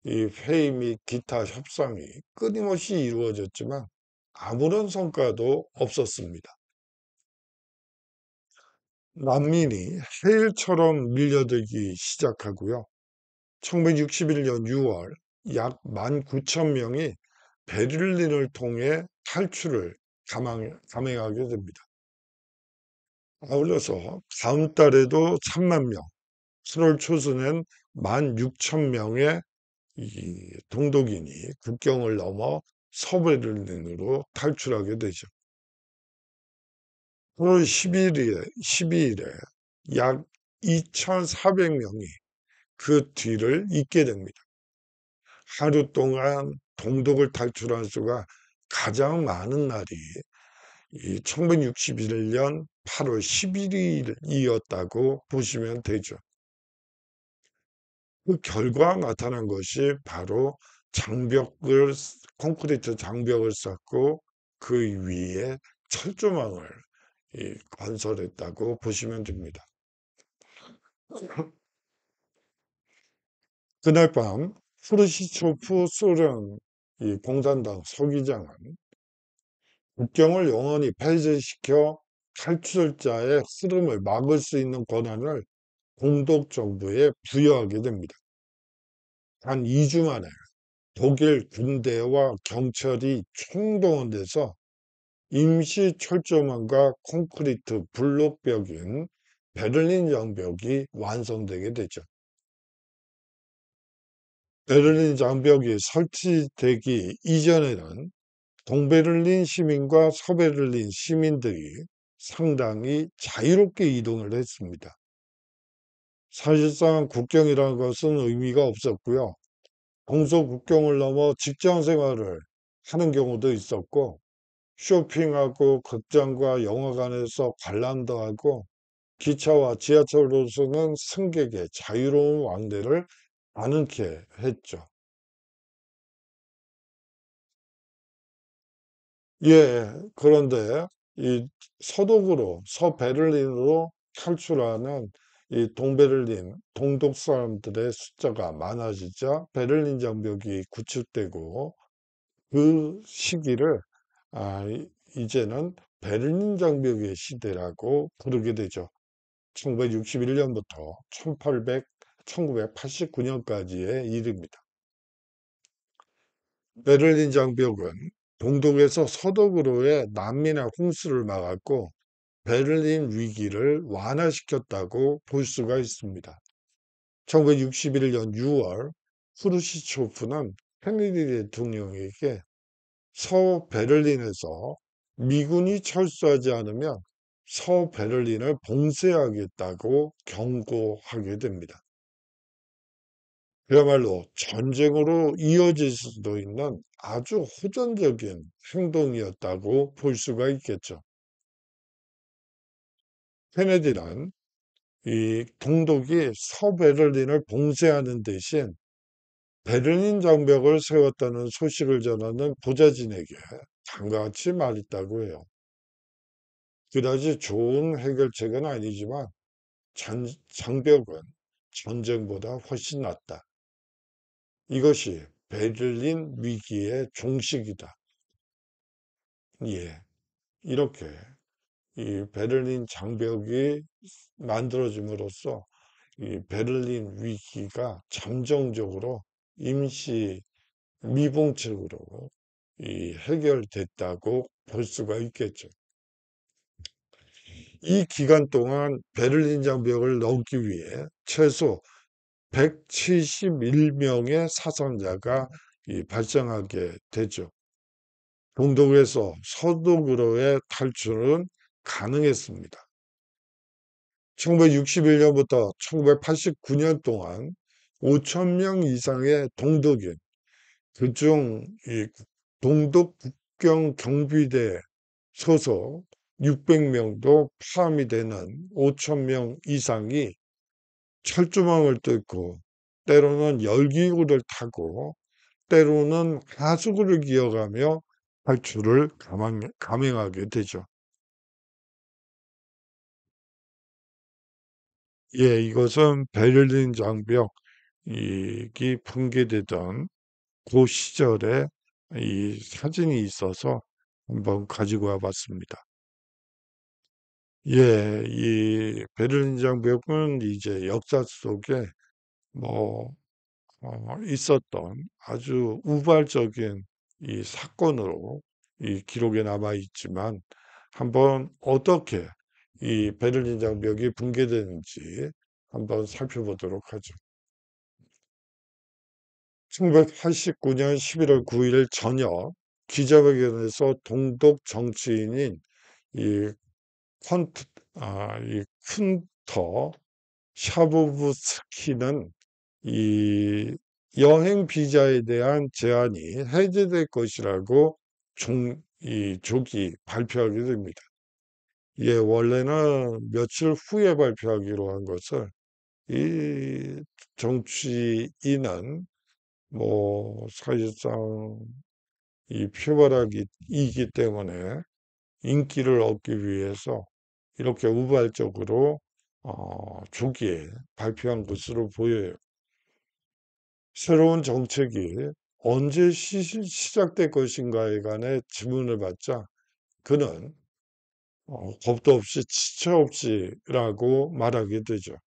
이 회의 및 기타 협상이 끊임없이 이루어졌지만 아무런 성과도 없었습니다. 난민이 해일처럼 밀려들기 시작하고요. 1961년 6월 약 19,000명이 베를린을 통해 탈출을 감행하게 됩니다. 아울러서 다음 달에도 3만 명, 7월 초순엔 16,000명의 이 동독인이 국경을 넘어 서베를린으로 탈출하게 되죠. 8월 12일에 약 2,400명이 그 뒤를 잇게 됩니다. 하루 동안 동독을 탈출한 수가 가장 많은 날이 이 1961년 8월 11일이었다고 보시면 되죠. 그 결과 나타난 것이 바로 콘크리트 장벽을 쌓고 그 위에 철조망을 건설했다고 보시면 됩니다. 그날 밤 프르시초프 소련 이 공산당 서기장은 국경을 영원히 폐쇄시켜 탈출자의 흐름을 막을 수 있는 권한을 공독 정부에 부여하게 됩니다. 단 2주 만에 독일 군대와 경찰이 총동원돼서 임시 철조망과 콘크리트 블록벽인 베를린 장벽이 완성되게 되죠. 베를린 장벽이 설치되기 이전에는 동베를린 시민과 서베를린 시민들이 상당히 자유롭게 이동을 했습니다. 사실상 국경이라는 것은 의미가 없었고요. 동서 국경을 넘어 직장 생활을 하는 경우도 있었고, 쇼핑하고 극장과 영화관에서 관람도 하고, 기차와 지하철로서는 승객의 자유로운 왕래를 가능케 했죠. 예, 그런데 이 서베를린으로 탈출하는 이 동베를린, 동독 사람들의 숫자가 많아지자 베를린 장벽이 구축되고 그 시기를 이제는 베를린 장벽의 시대라고 부르게 되죠. 1961년부터 1989년까지의 일입니다. 베를린 장벽은 동독에서 서독으로의 난민의 홍수를 막았고 베를린 위기를 완화시켰다고 볼 수가 있습니다. 1961년 6월 후르시초프는 케네디 대통령에게 서베를린에서 미군이 철수하지 않으면 서베를린을 봉쇄하겠다고 경고하게 됩니다. 그야말로 전쟁으로 이어질 수도 있는 아주 호전적인 행동이었다고 볼 수가 있겠죠. 케네디는 이 동독이 서베를린을 봉쇄하는 대신 베를린 장벽을 세웠다는 소식을 전하는 보좌진에게 다음과 같이 말했다고 해요. 그다지 좋은 해결책은 아니지만 장벽은 전쟁보다 훨씬 낫다. 이것이 베를린 위기의 종식이다. 예, 이렇게 이 베를린 장벽이 만들어짐으로써 이 베를린 위기가 잠정적으로 임시 미봉책으로 이 해결됐다고 볼 수가 있겠죠. 이 기간 동안 베를린 장벽을 넘기 위해 최소 171명의 사상자가 발생하게 되죠. 동독에서 서독으로의 탈출은 가능했습니다. 1961년부터 1989년 동안 5천 명 이상의 동독인, 그중 이 동독 국경 경비대 소속 600명도 포함이 되는 5천 명 이상이 철조망을 뚫고 때로는 열기구를 타고 때로는 하수구를 기어가며 탈출을 감행하게 되죠. 예, 이것은 베를린 장벽이 붕괴되던 그 시절에 이 사진이 있어서 한번 가지고 와 봤습니다. 예, 이 베를린 장벽은 이제 역사 속에 뭐 있었던 아주 우발적인 이 사건으로 이 기록에 남아 있지만 한번 어떻게 이 베를린 장벽이 붕괴되는지 한번 살펴보도록 하죠. 1989년 11월 9일 저녁 기자회견에서 동독 정치인인 이 콘트, 이 쿤터 샤보브스키는 이 여행 비자에 대한 제한이 해제될 것이라고 이 조기 발표하게 됩니다. 이게 원래는 며칠 후에 발표하기로 한 것을 이 정치인은 뭐 사실상 이 표벌하기이기 때문에 인기를 얻기 위해서 이렇게 우발적으로 조기에 발표한 것으로 보여요. 새로운 정책이 언제 시작될 것인가에 관해 질문을 받자 그는 겁도 없이 지체 없이라고 말하게 되죠.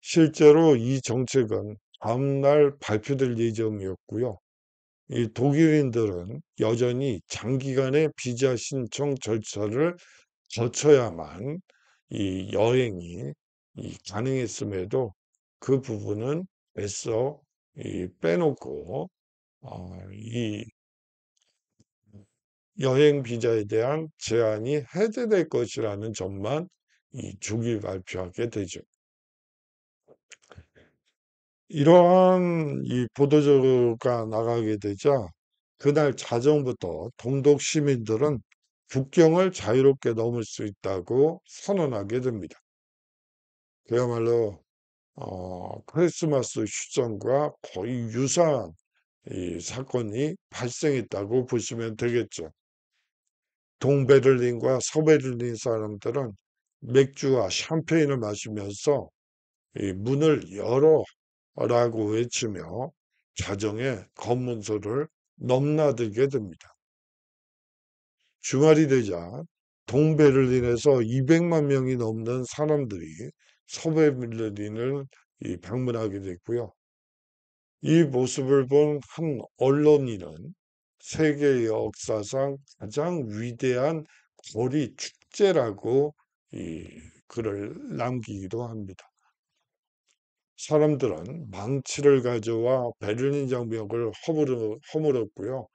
실제로 이 정책은 다음날 발표될 예정이었고요. 이 독일인들은 여전히 장기간의 비자 신청 절차를 거쳐야만 이 여행이 가능했음에도 그 부분은 애써 빼놓고 이 여행 비자에 대한 제한이 해제될 것이라는 점만 이 조기 발표하게 되죠. 이러한 이 보도자료가 나가게 되자 그날 자정부터 동독 시민들은 국경을 자유롭게 넘을 수 있다고 선언하게 됩니다. 그야말로 크리스마스 휴전과 거의 유사한 이 사건이 발생했다고 보시면 되겠죠. 동베를린과 서베를린 사람들은 맥주와 샴페인을 마시면서 이 문을 열어라고 외치며 자정에 검문소를 넘나들게 됩니다. 주말이 되자 동베를린에서 200만 명이 넘는 사람들이 서베를린을 방문하게 됐고요. 이 모습을 본 한 언론인은 세계 역사상 가장 위대한 거리 축제라고 이 글을 남기기도 합니다. 사람들은 망치를 가져와 베를린 장벽을 허물었고요.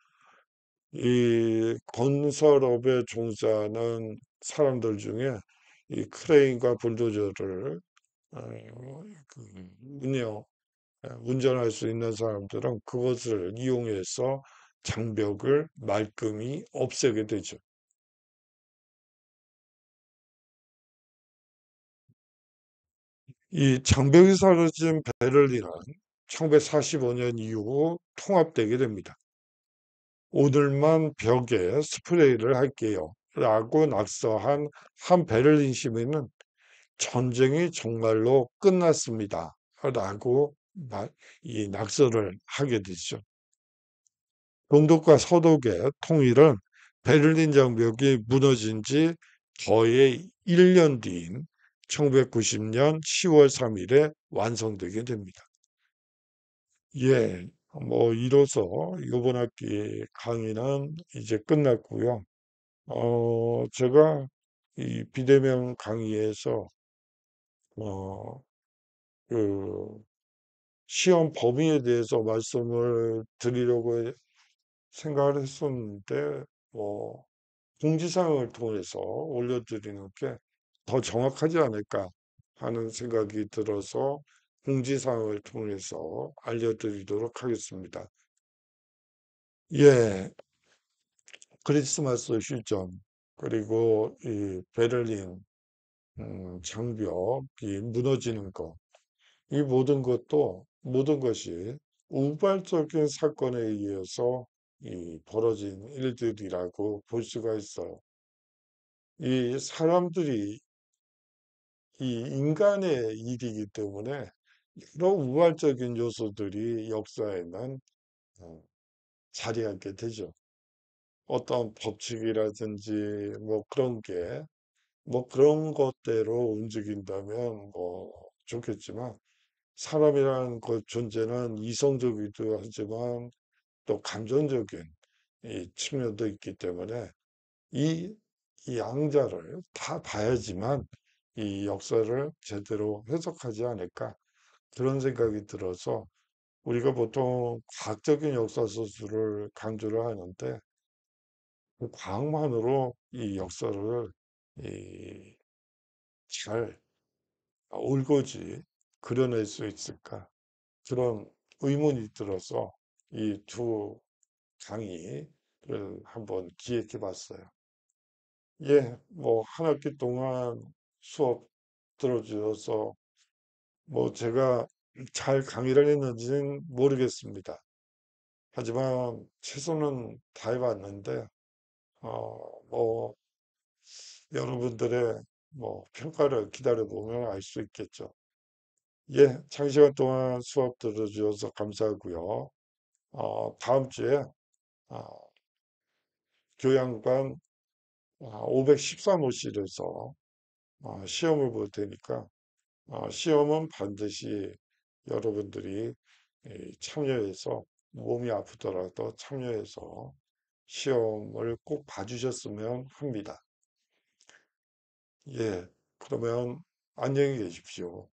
이 건설업에 종사하는 사람들 중에 이 크레인과 불도저를 어, 그 운전할 수 있는 사람들은 그것을 이용해서 장벽을 말끔히 없애게 되죠. 이 장벽이 사라진 베를린은 1945년 이후 통합되게 됩니다. 오늘만 벽에 스프레이를 할게요. 라고 낙서한 한 베를린 시민은 전쟁이 정말로 끝났습니다. 라고 이 낙서를 하게 되죠. 동독과 서독의 통일은 베를린 장벽이 무너진 지 거의 1년 뒤인 1990년 10월 3일에 완성되게 됩니다. 예, 뭐 이로써 이번 학기 강의는 이제 끝났고요. 제가 이 비대면 강의에서 어, 그 시험 범위에 대해서 말씀을 드리려고 생각을 했었는데, 뭐 공지사항을 통해서 올려드리는 게 더 정확하지 않을까 하는 생각이 들어서 공지사항을 통해서 알려드리도록 하겠습니다. 예, 크리스마스 휴전, 그리고 이 베를린 장벽이 무너지는 것, 이 모든 것이 우발적인 사건에 의해서 이 벌어진 일들이라고 볼 수가 있어요. 이 사람들이 이 인간의 일이기 때문에 여러 우발적인 요소들이 역사에는 어, 자리하게 되죠. 어떤 법칙이라든지 뭐 그런 게 뭐 그런 것대로 움직인다면 뭐 좋겠지만 사람이라는 그 존재는 이성적이기도 하지만 또 감정적인 이 측면도 있기 때문에 이, 이 양자를 다 봐야지만 이 역사를 제대로 해석하지 않을까 그런 생각이 들어서 우리가 보통 과학적인 역사 소설을 강조를 하는데 그 과학만으로 이 역사를 이 잘 올고지 그려낼 수 있을까 그런 의문이 들어서 이 두 강의를 한번 기획해 봤어요. 예, 뭐 한 학기 동안 수업 들어주셔서 뭐 제가 잘 강의를 했는지는 모르겠습니다. 하지만 최선은 다해봤는데 뭐 여러분들의 뭐 평가를 기다려보면 알 수 있겠죠. 예, 장시간 동안 수업 들어주셔서 감사하고요. 다음 주에 어, 교양반 513호실에서 시험을 볼 테니까 시험은 반드시 여러분들이 참여해서 몸이 아프더라도 참여해서 시험을 꼭 봐주셨으면 합니다. 예, 그러면 안녕히 계십시오.